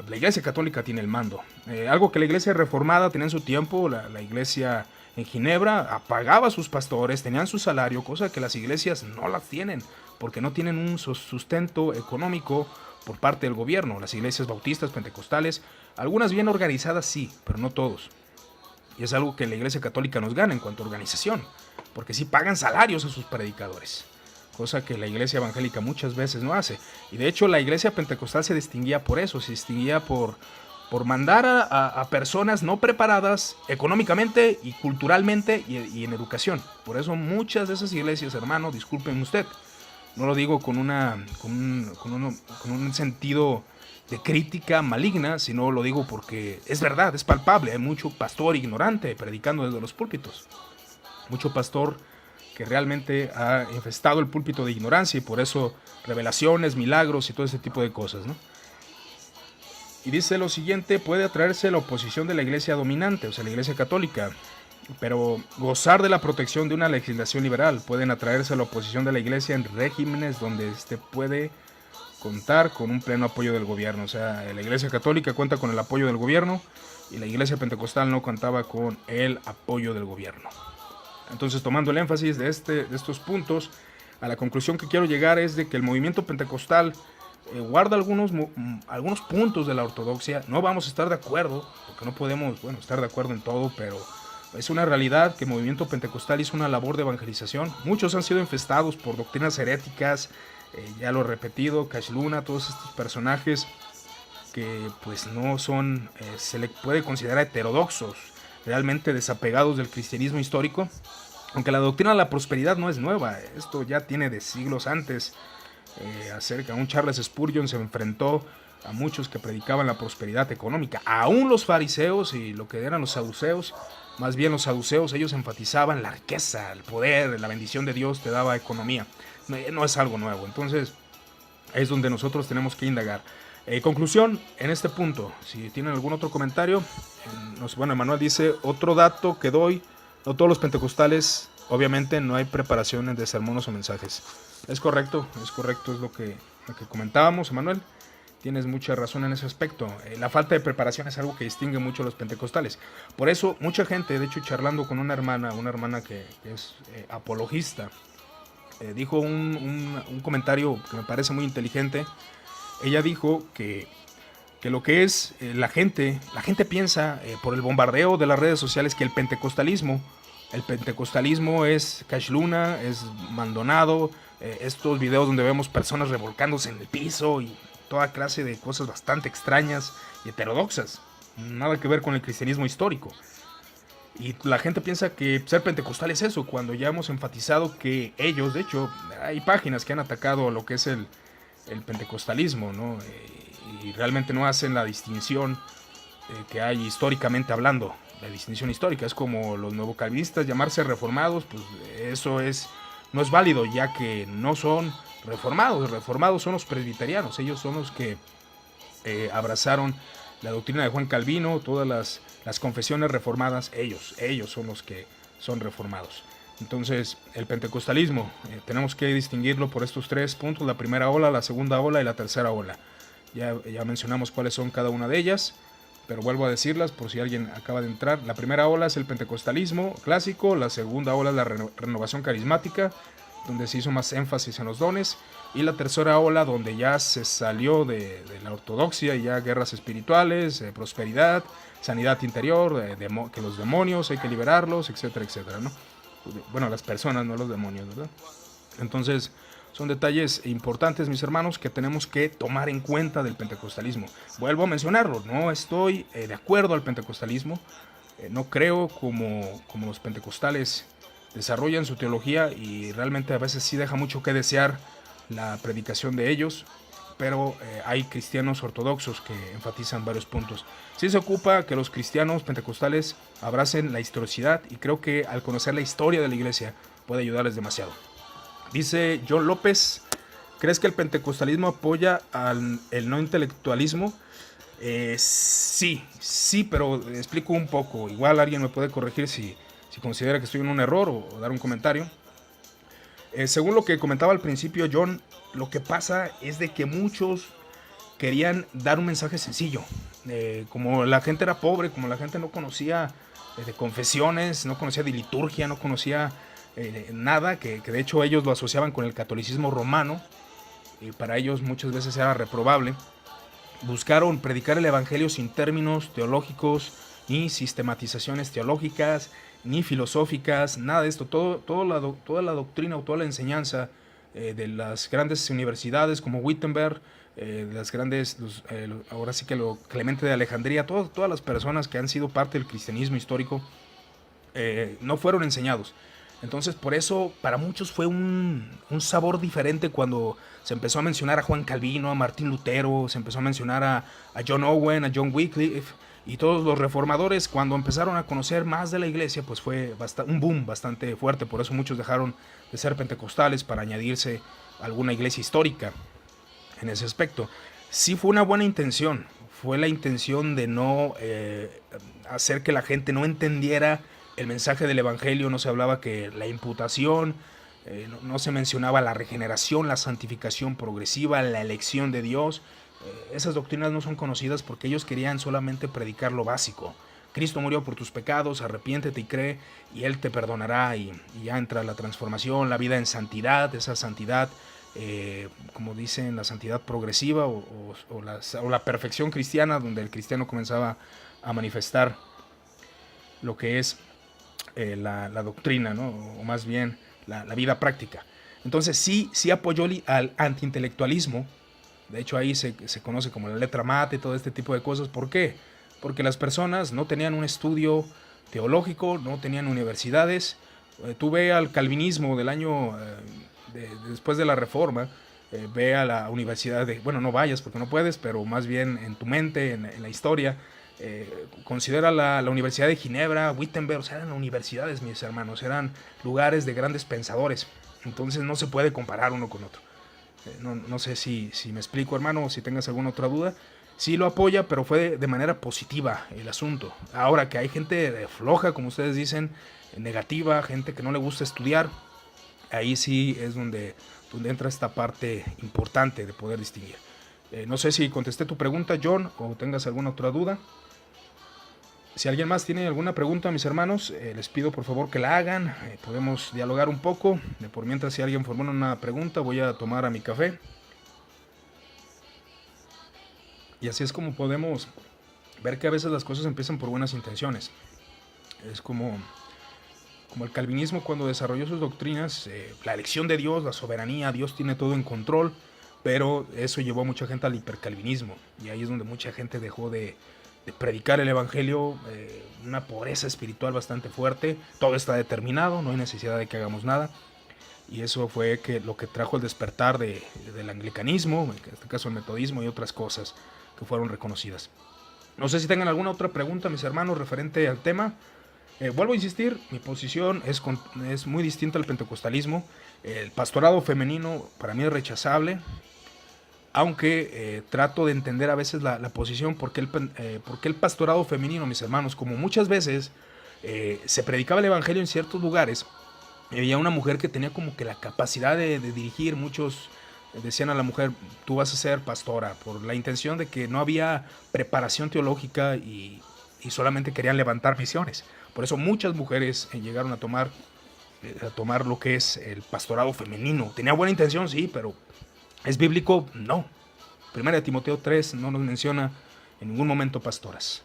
La Iglesia Católica tiene el mando, algo que la Iglesia Reformada tenía en su tiempo. La Iglesia en Ginebra pagaba a sus pastores, tenían su salario, cosa que las iglesias no las tienen, porque no tienen un sustento económico por parte del gobierno. Las iglesias bautistas, pentecostales, algunas bien organizadas sí, pero no todos. Y es algo que la Iglesia Católica nos gana en cuanto a organización, porque sí pagan salarios a sus predicadores, cosa que la iglesia evangélica muchas veces no hace. Y de hecho la iglesia pentecostal se distinguía por eso, se distinguía por mandar a personas no preparadas económicamente y culturalmente y en educación. Por eso muchas de esas iglesias, hermano, disculpen usted, no lo digo con un sentido de crítica maligna, sino lo digo porque es verdad, es palpable. Hay mucho pastor ignorante predicando desde los púlpitos, mucho pastor que realmente ha infestado el púlpito de ignorancia, y por eso revelaciones, milagros y todo ese tipo de cosas, ¿no? Y dice lo siguiente: puede atraerse la oposición de la iglesia dominante, o sea, la iglesia católica. pero gozar de la protección de una legislación liberal. Pueden atraerse a la oposición de la iglesia en regímenes donde puede contar con un pleno apoyo del gobierno. O sea, la iglesia católica cuenta con el apoyo del gobierno y la iglesia pentecostal no contaba con el apoyo del gobierno. Entonces, tomando el énfasis de estos puntos, a la conclusión que quiero llegar es de que el movimiento pentecostal guarda algunos puntos de la ortodoxia. No vamos a estar de acuerdo, porque no podemos estar de acuerdo en todo, pero es una realidad que el movimiento pentecostal hizo una labor de evangelización. Muchos han sido infestados por doctrinas heréticas, ya lo he repetido, Cash Luna, todos estos personajes que pues no son, se le puede considerar heterodoxos, realmente desapegados del cristianismo histórico. Aunque la doctrina de la prosperidad no es nueva, esto ya tiene de siglos antes. Acerca de un Charles Spurgeon se enfrentó a muchos que predicaban la prosperidad económica, aún los fariseos y lo que eran los saduceos. Más bien los saduceos, ellos enfatizaban la riqueza, el poder, la bendición de Dios te daba economía. No es algo nuevo, entonces es donde nosotros tenemos que indagar. Conclusión en este punto, si tienen algún otro comentario, Emanuel dice, otro dato que doy, no todos los pentecostales, obviamente no hay preparaciones de sermones o mensajes. Es correcto, es lo que comentábamos, Emanuel. Tienes mucha razón en ese aspecto. La falta de preparación es algo que distingue mucho a los pentecostales. Por eso, mucha gente, de hecho, charlando con una hermana que es apologista, dijo un comentario que me parece muy inteligente. Ella dijo que lo que es la gente piensa por el bombardeo de las redes sociales que el pentecostalismo es Cash Luna, es Maldonado, estos videos donde vemos personas revolcándose en el piso y toda clase de cosas bastante extrañas y heterodoxas, nada que ver con el cristianismo histórico. Y la gente piensa que ser pentecostal es eso, cuando ya hemos enfatizado que ellos, de hecho, hay páginas que han atacado lo que es el pentecostalismo, ¿no? Y realmente no hacen la distinción que hay históricamente hablando. La distinción histórica es como los nuevocalvinistas llamarse reformados, pues eso no es válido, ya que no son reformados son los presbiterianos. Ellos son los que abrazaron la doctrina de Juan Calvino, todas las confesiones reformadas. Ellos son los que son reformados. Entonces, el pentecostalismo, tenemos que distinguirlo por estos 3 puntos: la primera ola, la segunda ola y la tercera ola. Ya mencionamos cuáles son cada una de ellas, pero vuelvo a decirlas por si alguien acaba de entrar. La primera ola es el pentecostalismo clásico, la segunda ola es la renovación carismática, donde se hizo más énfasis en los dones, y la tercera ola donde ya se salió de la ortodoxia y ya guerras espirituales, prosperidad, sanidad interior, que los demonios hay que liberarlos, etcétera, etcétera, ¿no? Bueno, las personas, no los demonios, ¿verdad? Entonces, son detalles importantes, mis hermanos, que tenemos que tomar en cuenta del pentecostalismo. Vuelvo a mencionarlo, no estoy de acuerdo al pentecostalismo, no creo como los pentecostales desarrollan su teología, y realmente a veces sí deja mucho que desear la predicación de ellos, pero hay cristianos ortodoxos que enfatizan varios puntos. Sí se ocupa que los cristianos pentecostales abracen la historicidad, y creo que al conocer la historia de la iglesia puede ayudarles demasiado. Dice John López, ¿crees que el pentecostalismo apoya el no intelectualismo? Sí, pero explico un poco. Igual alguien me puede corregir si considera que estoy en un error, o dar un comentario. Según lo que comentaba al principio John, lo que pasa es de que muchos querían dar un mensaje sencillo. Como la gente era pobre, como la gente no conocía de confesiones, no conocía de liturgia, no conocía nada, que de hecho ellos lo asociaban con el catolicismo romano, y para ellos muchas veces era reprobable. Buscaron predicar el evangelio sin términos teológicos, ni sistematizaciones teológicas, ni filosóficas, nada de esto. Toda la doctrina o toda la enseñanza de las grandes universidades como Wittenberg, las grandes, ahora sí que Clemente de Alejandría, todas las personas que han sido parte del cristianismo histórico, no fueron enseñados. Entonces, por eso, para muchos fue un sabor diferente cuando se empezó a mencionar a Juan Calvino, a Martín Lutero, se empezó a mencionar a John Owen, a John Wycliffe, y todos los reformadores. Cuando empezaron a conocer más de la iglesia, pues fue un boom bastante fuerte. Por eso muchos dejaron de ser pentecostales para añadirse a alguna iglesia histórica en ese aspecto. Sí fue una buena intención, fue la intención de no hacer que la gente no entendiera el mensaje del evangelio no se hablaba que la imputación, no se mencionaba la regeneración, la santificación progresiva, la elección de Dios. Esas doctrinas no son conocidas porque ellos querían solamente predicar lo básico. Cristo murió por tus pecados, arrepiéntete y cree, y Él te perdonará, y ya entra la transformación, la vida en santidad, esa santidad, como dicen, la santidad progresiva o la perfección cristiana, donde el cristiano comenzaba a manifestar lo que es la doctrina, ¿no? O más bien la vida práctica. Entonces sí apoyó al antiintelectualismo. De hecho ahí se conoce como la letra mate y todo este tipo de cosas. ¿Por qué? Porque las personas no tenían un estudio teológico, no tenían universidades. Tú ve al calvinismo del año después de la Reforma, ve a la universidad bueno, no vayas porque no puedes, pero más bien en tu mente, en la historia, considera la Universidad de Ginebra, Wittenberg, o sea, eran universidades, mis hermanos, eran lugares de grandes pensadores. Entonces no se puede comparar uno con otro. No sé si me explico, hermano, o si tengas alguna otra duda. Sí lo apoya, pero fue de manera positiva el asunto. Ahora que hay gente floja, como ustedes dicen, negativa, gente que no le gusta estudiar, ahí sí es donde entra esta parte importante de poder distinguir. No sé si contesté tu pregunta, John, o tengas alguna otra duda. Si alguien más tiene alguna pregunta, mis hermanos, les pido por favor que la hagan. Podemos dialogar un poco. Por mientras, si alguien formula una pregunta, voy a tomar a mi café. Y así es como podemos ver que a veces las cosas empiezan por buenas intenciones. Es como el calvinismo cuando desarrolló sus doctrinas, la elección de Dios, la soberanía, Dios tiene todo en control, pero eso llevó a mucha gente al hipercalvinismo. Y ahí es donde mucha gente dejó de predicar el evangelio, una pobreza espiritual bastante fuerte. Todo está determinado, no hay necesidad de que hagamos nada. Y eso fue lo que trajo el despertar del anglicanismo, en este caso el metodismo y otras cosas que fueron reconocidas. No sé si tengan alguna otra pregunta, mis hermanos, referente al tema. Vuelvo a insistir, mi posición es muy distinta al pentecostalismo. El pastorado femenino para mí es rechazable, aunque trato de entender a veces la posición, porque el pastorado femenino, mis hermanos, como muchas veces se predicaba el evangelio en ciertos lugares, había una mujer que tenía como que la capacidad de dirigir. Muchos decían a la mujer, tú vas a ser pastora, por la intención de que no había preparación teológica y solamente querían levantar misiones. Por eso muchas mujeres llegaron a tomar lo que es el pastorado femenino. Tenía buena intención, sí, pero ¿es bíblico? No. 1 Timoteo 3 no nos menciona en ningún momento pastoras.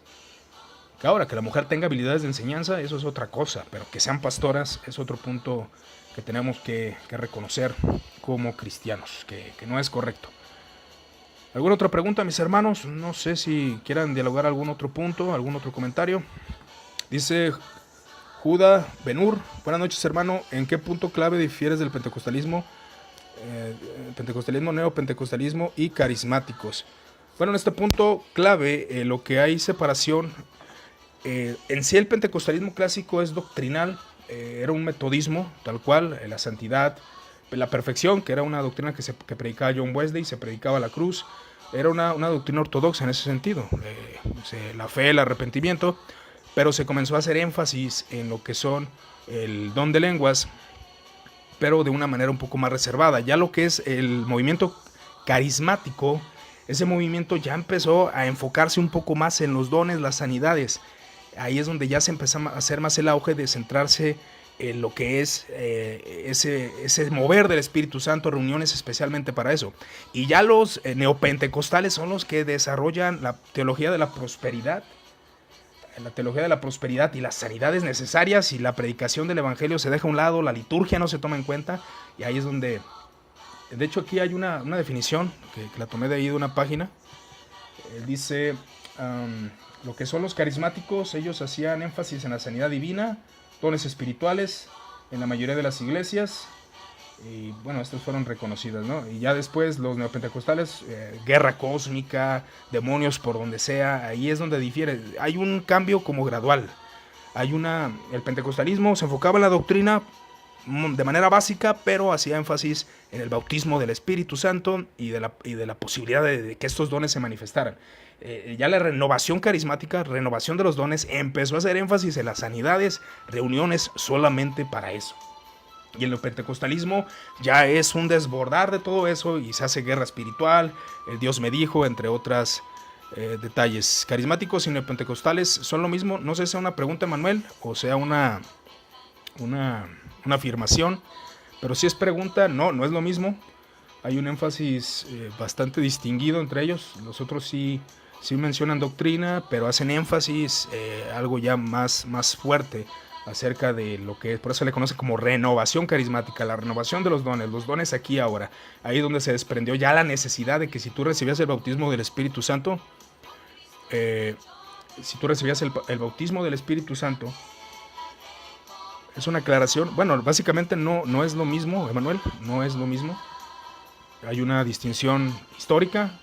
Que ahora, que la mujer tenga habilidades de enseñanza, eso es otra cosa, pero que sean pastoras es otro punto que tenemos que reconocer como cristianos, que no es correcto. ¿Alguna otra pregunta, mis hermanos? No sé si quieran dialogar algún otro punto, algún otro comentario. Dice Judá Benur, buenas noches, hermano. ¿En qué punto clave difieres del pentecostalismo? Pentecostalismo, neopentecostalismo y carismáticos. Bueno, en este punto clave, lo que hay separación, en sí el pentecostalismo clásico es doctrinal, era un metodismo tal cual, la santidad, la perfección, que era una doctrina que predicaba John Wesley, se predicaba la cruz, era una doctrina ortodoxa en ese sentido, la fe, el arrepentimiento, pero se comenzó a hacer énfasis en lo que son el don de lenguas, pero de una manera un poco más reservada. Ya lo que es el movimiento carismático, ese movimiento ya empezó a enfocarse un poco más en los dones, las sanidades. Ahí es donde ya se empezó a hacer más el auge de centrarse en lo que es ese mover del Espíritu Santo, reuniones especialmente para eso. Y ya los neopentecostales son los que desarrollan la teología de la prosperidad, y las sanidades necesarias, y la predicación del evangelio se deja a un lado, la liturgia no se toma en cuenta, y ahí es donde, de hecho aquí hay una definición que la tomé de ahí de una página. Dice, lo que son los carismáticos, ellos hacían énfasis en la sanidad divina, dones espirituales en la mayoría de las iglesias, y bueno, estas fueron reconocidas, ¿no? Y ya después los neopentecostales, guerra cósmica, demonios por donde sea, ahí es donde difiere. Hay un cambio como gradual. El pentecostalismo se enfocaba en la doctrina, de manera básica, pero hacía énfasis en el bautismo del Espíritu Santo y de la posibilidad de que estos dones se manifestaran. Ya la renovación carismática, renovación de los dones, empezó a hacer énfasis en las sanidades, reuniones solamente para eso. Y el neopentecostalismo ya es un desbordar de todo eso y se hace guerra espiritual, el Dios me dijo, entre otras detalles. Carismáticos y neopentecostales son lo mismo. No sé si sea una pregunta, Manuel, o sea una afirmación, pero si es pregunta, no es lo mismo. Hay un énfasis bastante distinguido entre ellos. Los otros sí mencionan doctrina, pero hacen énfasis algo ya más fuerte acerca de lo que es, por eso se le conoce como renovación carismática, la renovación de los dones aquí ahora. Ahí es donde se desprendió ya la necesidad de que si tú recibías el bautismo del Espíritu Santo, el bautismo del Espíritu Santo, es una aclaración, bueno, básicamente no es lo mismo, Emanuel, no es lo mismo. Hay una distinción histórica.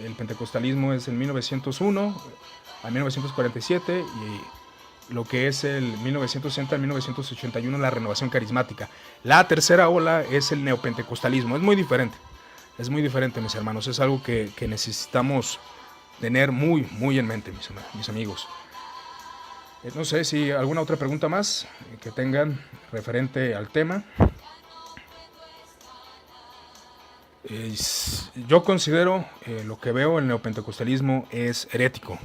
El pentecostalismo es el 1901 a 1947 y lo que es el 1960 al 1981 la renovación carismática. La tercera ola es el neopentecostalismo. Es muy diferente, mis hermanos. Es algo que necesitamos tener muy en mente, mis amigos. No sé si alguna otra pregunta más que tengan referente al tema. Yo considero lo que veo el neopentecostalismo es herético.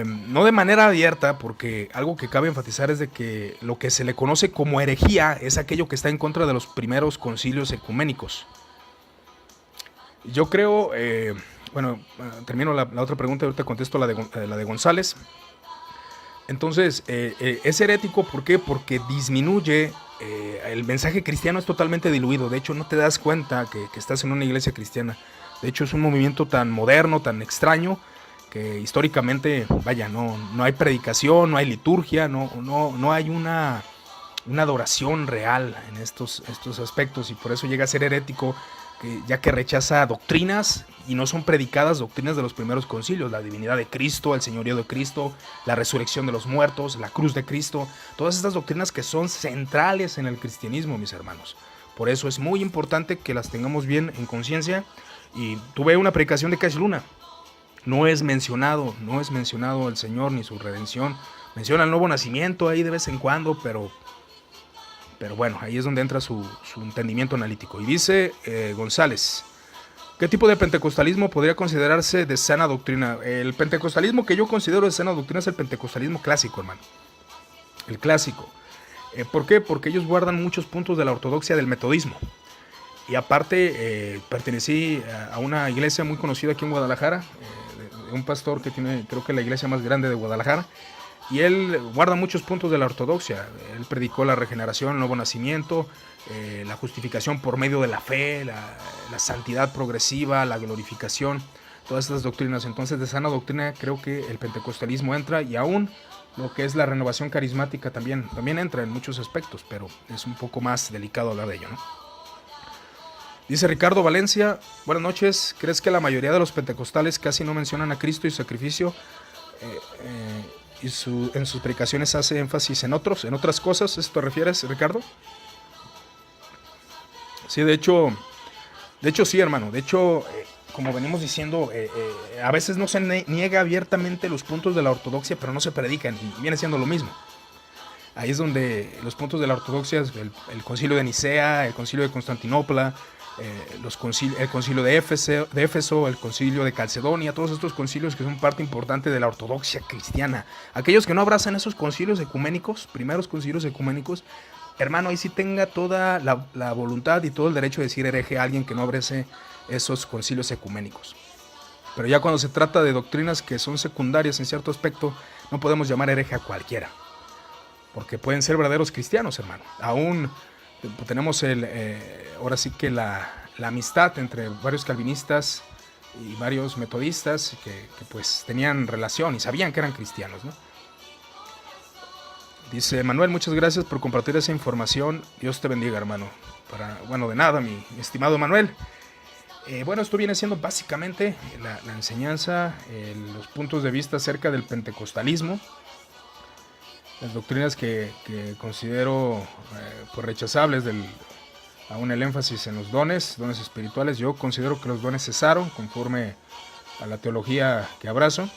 No de manera abierta, porque algo que cabe enfatizar es de que lo que se le conoce como herejía es aquello que está en contra de los primeros concilios ecuménicos. Yo creo, termino la otra pregunta y ahorita contesto la de González. Entonces, es herético, ¿por qué? Porque disminuye, el mensaje cristiano es totalmente diluido. De hecho, no te das cuenta que estás en una iglesia cristiana. De hecho, es un movimiento tan moderno, tan extraño, que históricamente, no hay predicación, no hay liturgia, no hay una adoración real en estos aspectos, y por eso llega a ser herético, ya que rechaza doctrinas y no son predicadas doctrinas de los primeros concilios, la divinidad de Cristo, el señorío de Cristo, la resurrección de los muertos, la cruz de Cristo, todas estas doctrinas que son centrales en el cristianismo, mis hermanos. Por eso es muy importante que las tengamos bien en conciencia. Y tuve una predicación de Cash Luna, no es mencionado el Señor ni su redención, menciona el nuevo nacimiento ahí de vez en cuando, pero bueno, ahí es donde entra su entendimiento analítico. Y dice González, ¿qué tipo de pentecostalismo podría considerarse de sana doctrina? El pentecostalismo que yo considero de sana doctrina es el pentecostalismo clásico, hermano. El clásico. ¿Por qué? Porque ellos guardan muchos puntos de la ortodoxia del metodismo. Y aparte, pertenecí a una iglesia muy conocida aquí en Guadalajara, de un pastor que tiene, creo que la iglesia más grande de Guadalajara. Y él guarda muchos puntos de la ortodoxia. Él predicó la regeneración, el nuevo nacimiento, la justificación por medio de la fe, la santidad progresiva, la glorificación, todas estas doctrinas. Entonces, de sana doctrina creo que el pentecostalismo entra, y aún lo que es la renovación carismática también entra en muchos aspectos, pero es un poco más delicado hablar de ello, ¿no? Dice Ricardo Valencia, buenas noches. ¿Crees que la mayoría de los pentecostales casi no mencionan a Cristo y su sacrificio? Y en sus predicaciones hace énfasis en otras cosas. ¿Eso te refieres, Ricardo? Sí, de hecho sí, hermano. De hecho, como venimos diciendo, a veces no se niega abiertamente los puntos de la ortodoxia, pero no se predican, y viene siendo lo mismo. Ahí es donde los puntos de la ortodoxia, el concilio de Nicea, el concilio de Constantinopla, el concilio de Éfeso, el concilio de Calcedonia, todos estos concilios que son parte importante de la ortodoxia cristiana. Aquellos que no abrazan esos concilios ecuménicos, primeros concilios ecuménicos, hermano, ahí sí tenga toda la voluntad y todo el derecho de decir hereje a alguien que no abrace esos concilios ecuménicos. Pero ya cuando se trata de doctrinas que son secundarias en cierto aspecto, no podemos llamar hereje a cualquiera, porque pueden ser verdaderos cristianos, hermano. Aún tenemos ahora sí que la amistad entre varios calvinistas y varios metodistas que pues tenían relación y sabían que eran cristianos, ¿no? Dice Manuel, muchas gracias por compartir esa información. Dios te bendiga, hermano. De nada, mi estimado Manuel. Esto viene siendo básicamente la enseñanza, los puntos de vista acerca del pentecostalismo. las doctrinas que considero pues rechazables, aún el énfasis en los dones espirituales. Yo considero que los dones cesaron conforme a la teología que abrazo,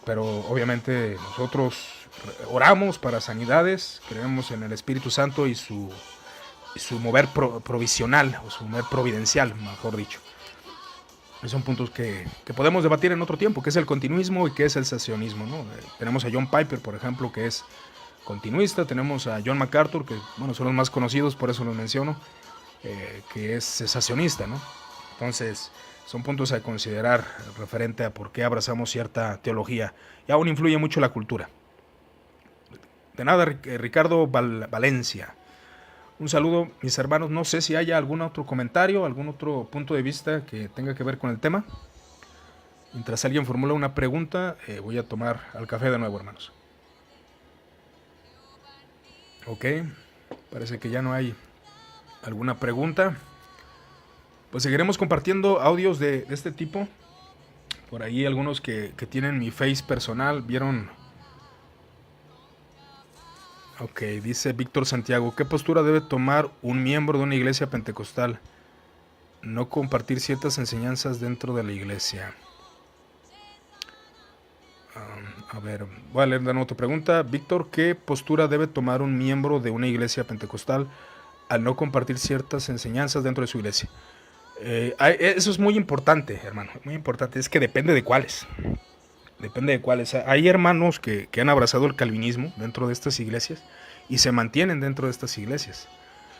pero obviamente nosotros oramos para sanidades, creemos en el Espíritu Santo y su mover provisional, o su mover providencial, mejor dicho. Son puntos que podemos debatir en otro tiempo, que es el continuismo y que es el cesacionismo, ¿no? Tenemos a John Piper, por ejemplo, que es continuista. Tenemos a John MacArthur, que bueno, son los más conocidos, por eso los menciono, que es cesacionista, ¿no? Entonces, son puntos a considerar referente a por qué abrazamos cierta teología. Y aún influye mucho la cultura. De nada, Ricardo Valencia. Un saludo, mis hermanos. No sé si haya algún otro comentario, algún otro punto de vista que tenga que ver con el tema. Mientras alguien formula una pregunta, voy a tomar al café de nuevo, hermanos. Ok, parece que ya no hay alguna pregunta. Pues seguiremos compartiendo audios de este tipo. Por ahí algunos que tienen mi face personal vieron. Ok, dice Víctor Santiago, ¿qué postura debe tomar un miembro de una iglesia pentecostal? No compartir ciertas enseñanzas dentro de la iglesia. A ver, voy a leer de nuevo tu pregunta. Víctor, ¿qué postura debe tomar un miembro de una iglesia pentecostal al no compartir ciertas enseñanzas dentro de su iglesia? Eso es muy importante, hermano, muy importante. Es que depende de cuáles. Depende de cuáles. Hay hermanos que han abrazado el calvinismo dentro de estas iglesias y se mantienen dentro de estas iglesias.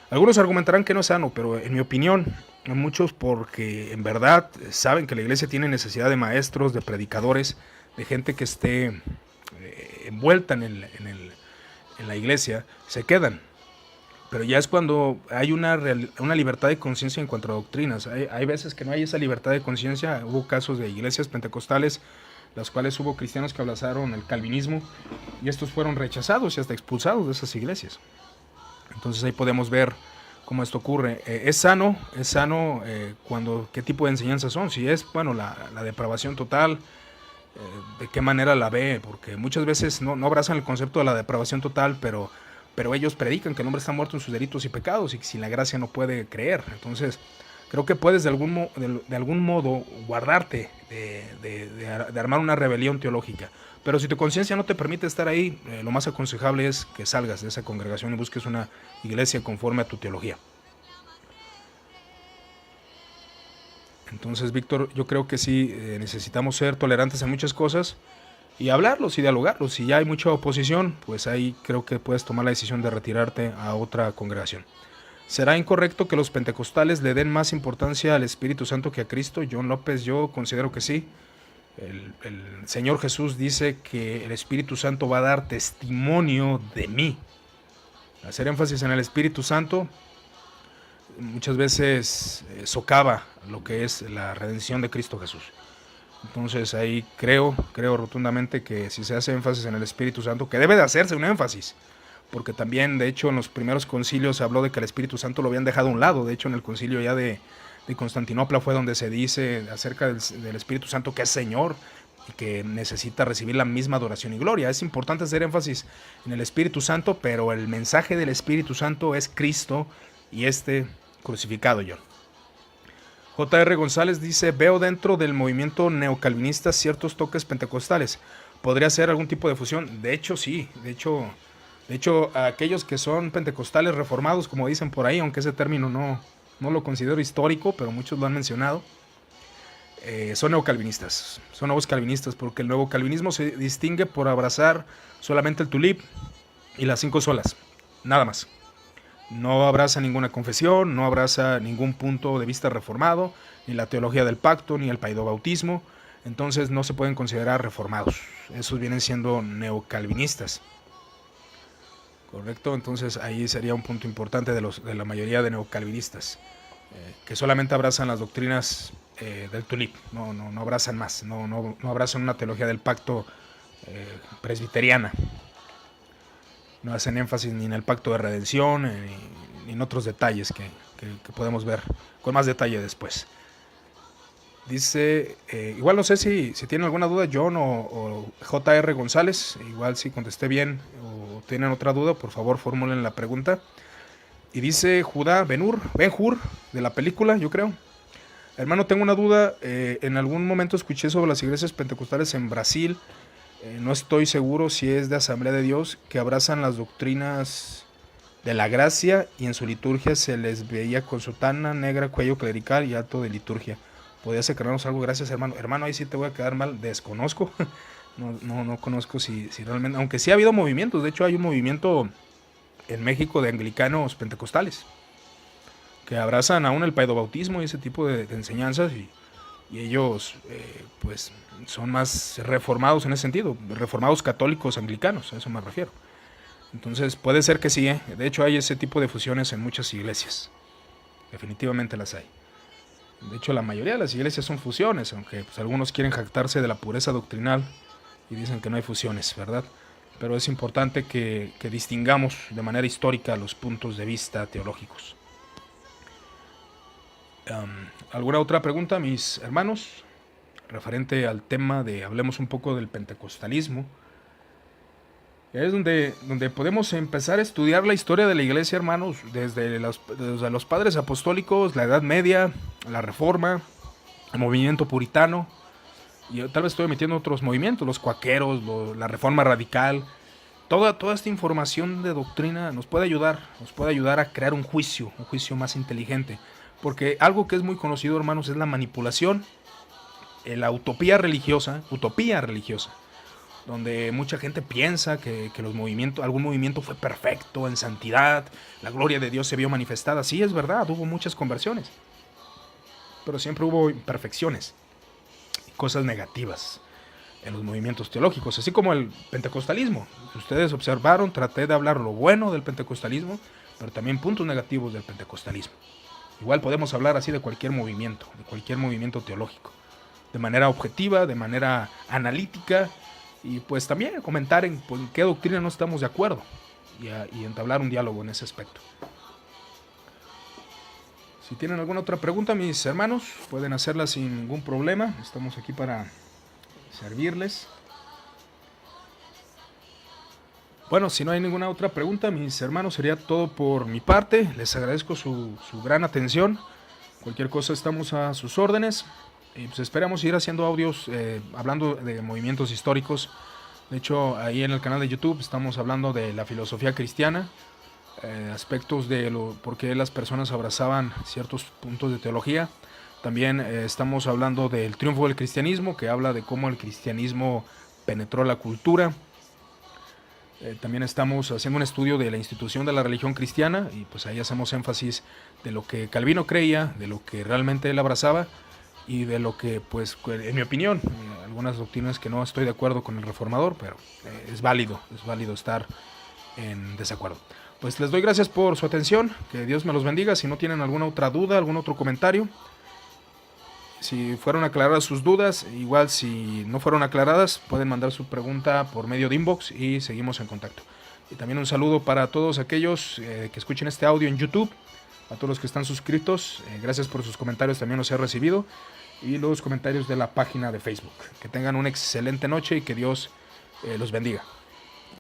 Algunos argumentarán que no es sano, pero en mi opinión, muchos porque en verdad saben que la iglesia tiene necesidad de maestros, de predicadores, de gente que esté envuelta en la iglesia, se quedan. Pero ya es cuando hay una libertad de conciencia en cuanto a doctrinas. Hay veces que no hay esa libertad de conciencia. Hubo casos de iglesias pentecostales las cuales hubo cristianos que abrazaron el calvinismo y estos fueron rechazados y hasta expulsados de esas iglesias. Entonces ahí podemos ver cómo esto ocurre. Es sano cuando qué tipo de enseñanzas son. Si es, bueno, la depravación total, de qué manera la ve, porque muchas veces no abrazan el concepto de la depravación total, pero ellos predican que el hombre está muerto en sus delitos y pecados y que sin la gracia no puede creer. Entonces creo que puedes de algún modo guardarte de armar una rebelión teológica. Pero si tu conciencia no te permite estar ahí, lo más aconsejable es que salgas de esa congregación y busques una iglesia conforme a tu teología. Entonces, Víctor, yo creo que sí necesitamos ser tolerantes en muchas cosas y hablarlos y dialogarlos. Si ya hay mucha oposición, pues ahí creo que puedes tomar la decisión de retirarte a otra congregación. ¿Será incorrecto que los pentecostales le den más importancia al Espíritu Santo que a Cristo? John López, yo considero que sí. El Señor Jesús dice que el Espíritu Santo va a dar testimonio de mí. Hacer énfasis en el Espíritu Santo muchas veces socava lo que es la redención de Cristo Jesús. Entonces ahí creo rotundamente que si se hace énfasis en el Espíritu Santo, que debe de hacerse un énfasis, porque también, de hecho, en los primeros concilios se habló de que el Espíritu Santo lo habían dejado a un lado. De hecho, en el concilio ya de Constantinopla fue donde se dice acerca del Espíritu Santo que es Señor y que necesita recibir la misma adoración y gloria. Es importante hacer énfasis en el Espíritu Santo, pero el mensaje del Espíritu Santo es Cristo y crucificado, John. J.R. González dice, veo dentro del movimiento neocalvinista ciertos toques pentecostales. ¿Podría ser algún tipo de fusión? De hecho, sí. De hecho, aquellos que son pentecostales reformados, como dicen por ahí, aunque ese término no lo considero histórico, pero muchos lo han mencionado, son neocalvinistas, son nuevos calvinistas, porque el nuevo calvinismo se distingue por abrazar solamente el tulip y las 5 solas, nada más. No abraza ninguna confesión, no abraza ningún punto de vista reformado, ni la teología del pacto, ni el paidobautismo. Entonces no se pueden considerar reformados. Esos vienen siendo neocalvinistas. Correcto, entonces ahí sería un punto importante de la mayoría de neocalvinistas, que solamente abrazan las doctrinas del tulip, no abrazan más, no abrazan una teología del pacto presbiteriana. No hacen énfasis ni en el pacto de redención, ni en otros detalles que podemos ver con más detalle después. Dice, igual no sé si tienen alguna duda, John o JR González, igual si contesté bien o tienen otra duda, por favor formulen la pregunta. Y dice Judá Ben-Hur, de la película, yo creo. Hermano, tengo una duda, en algún momento escuché sobre las iglesias pentecostales en Brasil, no estoy seguro si es de Asamblea de Dios, que abrazan las doctrinas de la gracia y en su liturgia se les veía con sotana negra, cuello clerical y acto de liturgia. ¿Podrías aclararnos algo? Gracias, hermano. Hermano, ahí sí te voy a quedar mal, desconozco. No conozco si realmente, aunque sí ha habido movimientos, de hecho hay un movimiento en México de anglicanos pentecostales que abrazan aún el paedobautismo y ese tipo de enseñanzas y ellos pues son más reformados en ese sentido, reformados católicos anglicanos, a eso me refiero. Entonces puede ser que sí, de hecho hay ese tipo de fusiones en muchas iglesias, definitivamente las hay. De hecho la mayoría de las iglesias son fusiones, aunque pues, algunos quieren jactarse de la pureza doctrinal y dicen que no hay fusiones, ¿verdad? Pero es importante que distingamos de manera histórica los puntos de vista teológicos. ¿Alguna otra pregunta, mis hermanos? Referente al tema de, hablemos un poco del pentecostalismo. Es donde podemos empezar a estudiar la historia de la iglesia, hermanos, desde los padres apostólicos, la Edad Media, la Reforma, el movimiento puritano, y tal vez estoy metiendo otros movimientos, los cuaqueros, la Reforma Radical. Toda esta información de doctrina nos puede ayudar a crear un juicio más inteligente. Porque algo que es muy conocido, hermanos, es la manipulación, la utopía religiosa, donde mucha gente piensa que algún movimiento fue perfecto, en santidad, la gloria de Dios se vio manifestada. Sí, es verdad, hubo muchas conversiones, pero siempre hubo imperfecciones y cosas negativas en los movimientos teológicos, así como el pentecostalismo. Si ustedes observaron, traté de hablar lo bueno del pentecostalismo, pero también puntos negativos del pentecostalismo. Igual podemos hablar así de cualquier movimiento teológico, de manera objetiva, de manera analítica, y pues también comentar en qué doctrina no estamos de acuerdo y entablar un diálogo en ese aspecto. Si tienen alguna otra pregunta, mis hermanos, pueden hacerla sin ningún problema. Estamos aquí para servirles. Bueno, si no hay ninguna otra pregunta, mis hermanos, sería todo por mi parte. Les agradezco su gran atención. Cualquier cosa estamos a sus órdenes. Y pues esperamos ir haciendo audios hablando de movimientos históricos. De hecho, ahí en el canal de YouTube estamos hablando de la filosofía cristiana, aspectos de por qué las personas abrazaban ciertos puntos de teología. También estamos hablando del triunfo del cristianismo, que habla de cómo el cristianismo penetró la cultura. También estamos haciendo un estudio de la institución de la religión cristiana y pues ahí hacemos énfasis de lo que Calvino creía, de lo que realmente él abrazaba y de lo que, pues, en mi opinión, algunas doctrinas que no estoy de acuerdo con el reformador, pero es válido estar en desacuerdo. Pues les doy gracias por su atención, que Dios me los bendiga. Si no tienen alguna otra duda, algún otro comentario, si fueron aclaradas sus dudas, igual si no fueron aclaradas, pueden mandar su pregunta por medio de inbox y seguimos en contacto. Y también un saludo para todos aquellos que escuchen este audio en YouTube, a todos los que están suscritos, gracias por sus comentarios, también los he recibido, y los comentarios de la página de Facebook. Que tengan una excelente noche y que Dios los bendiga.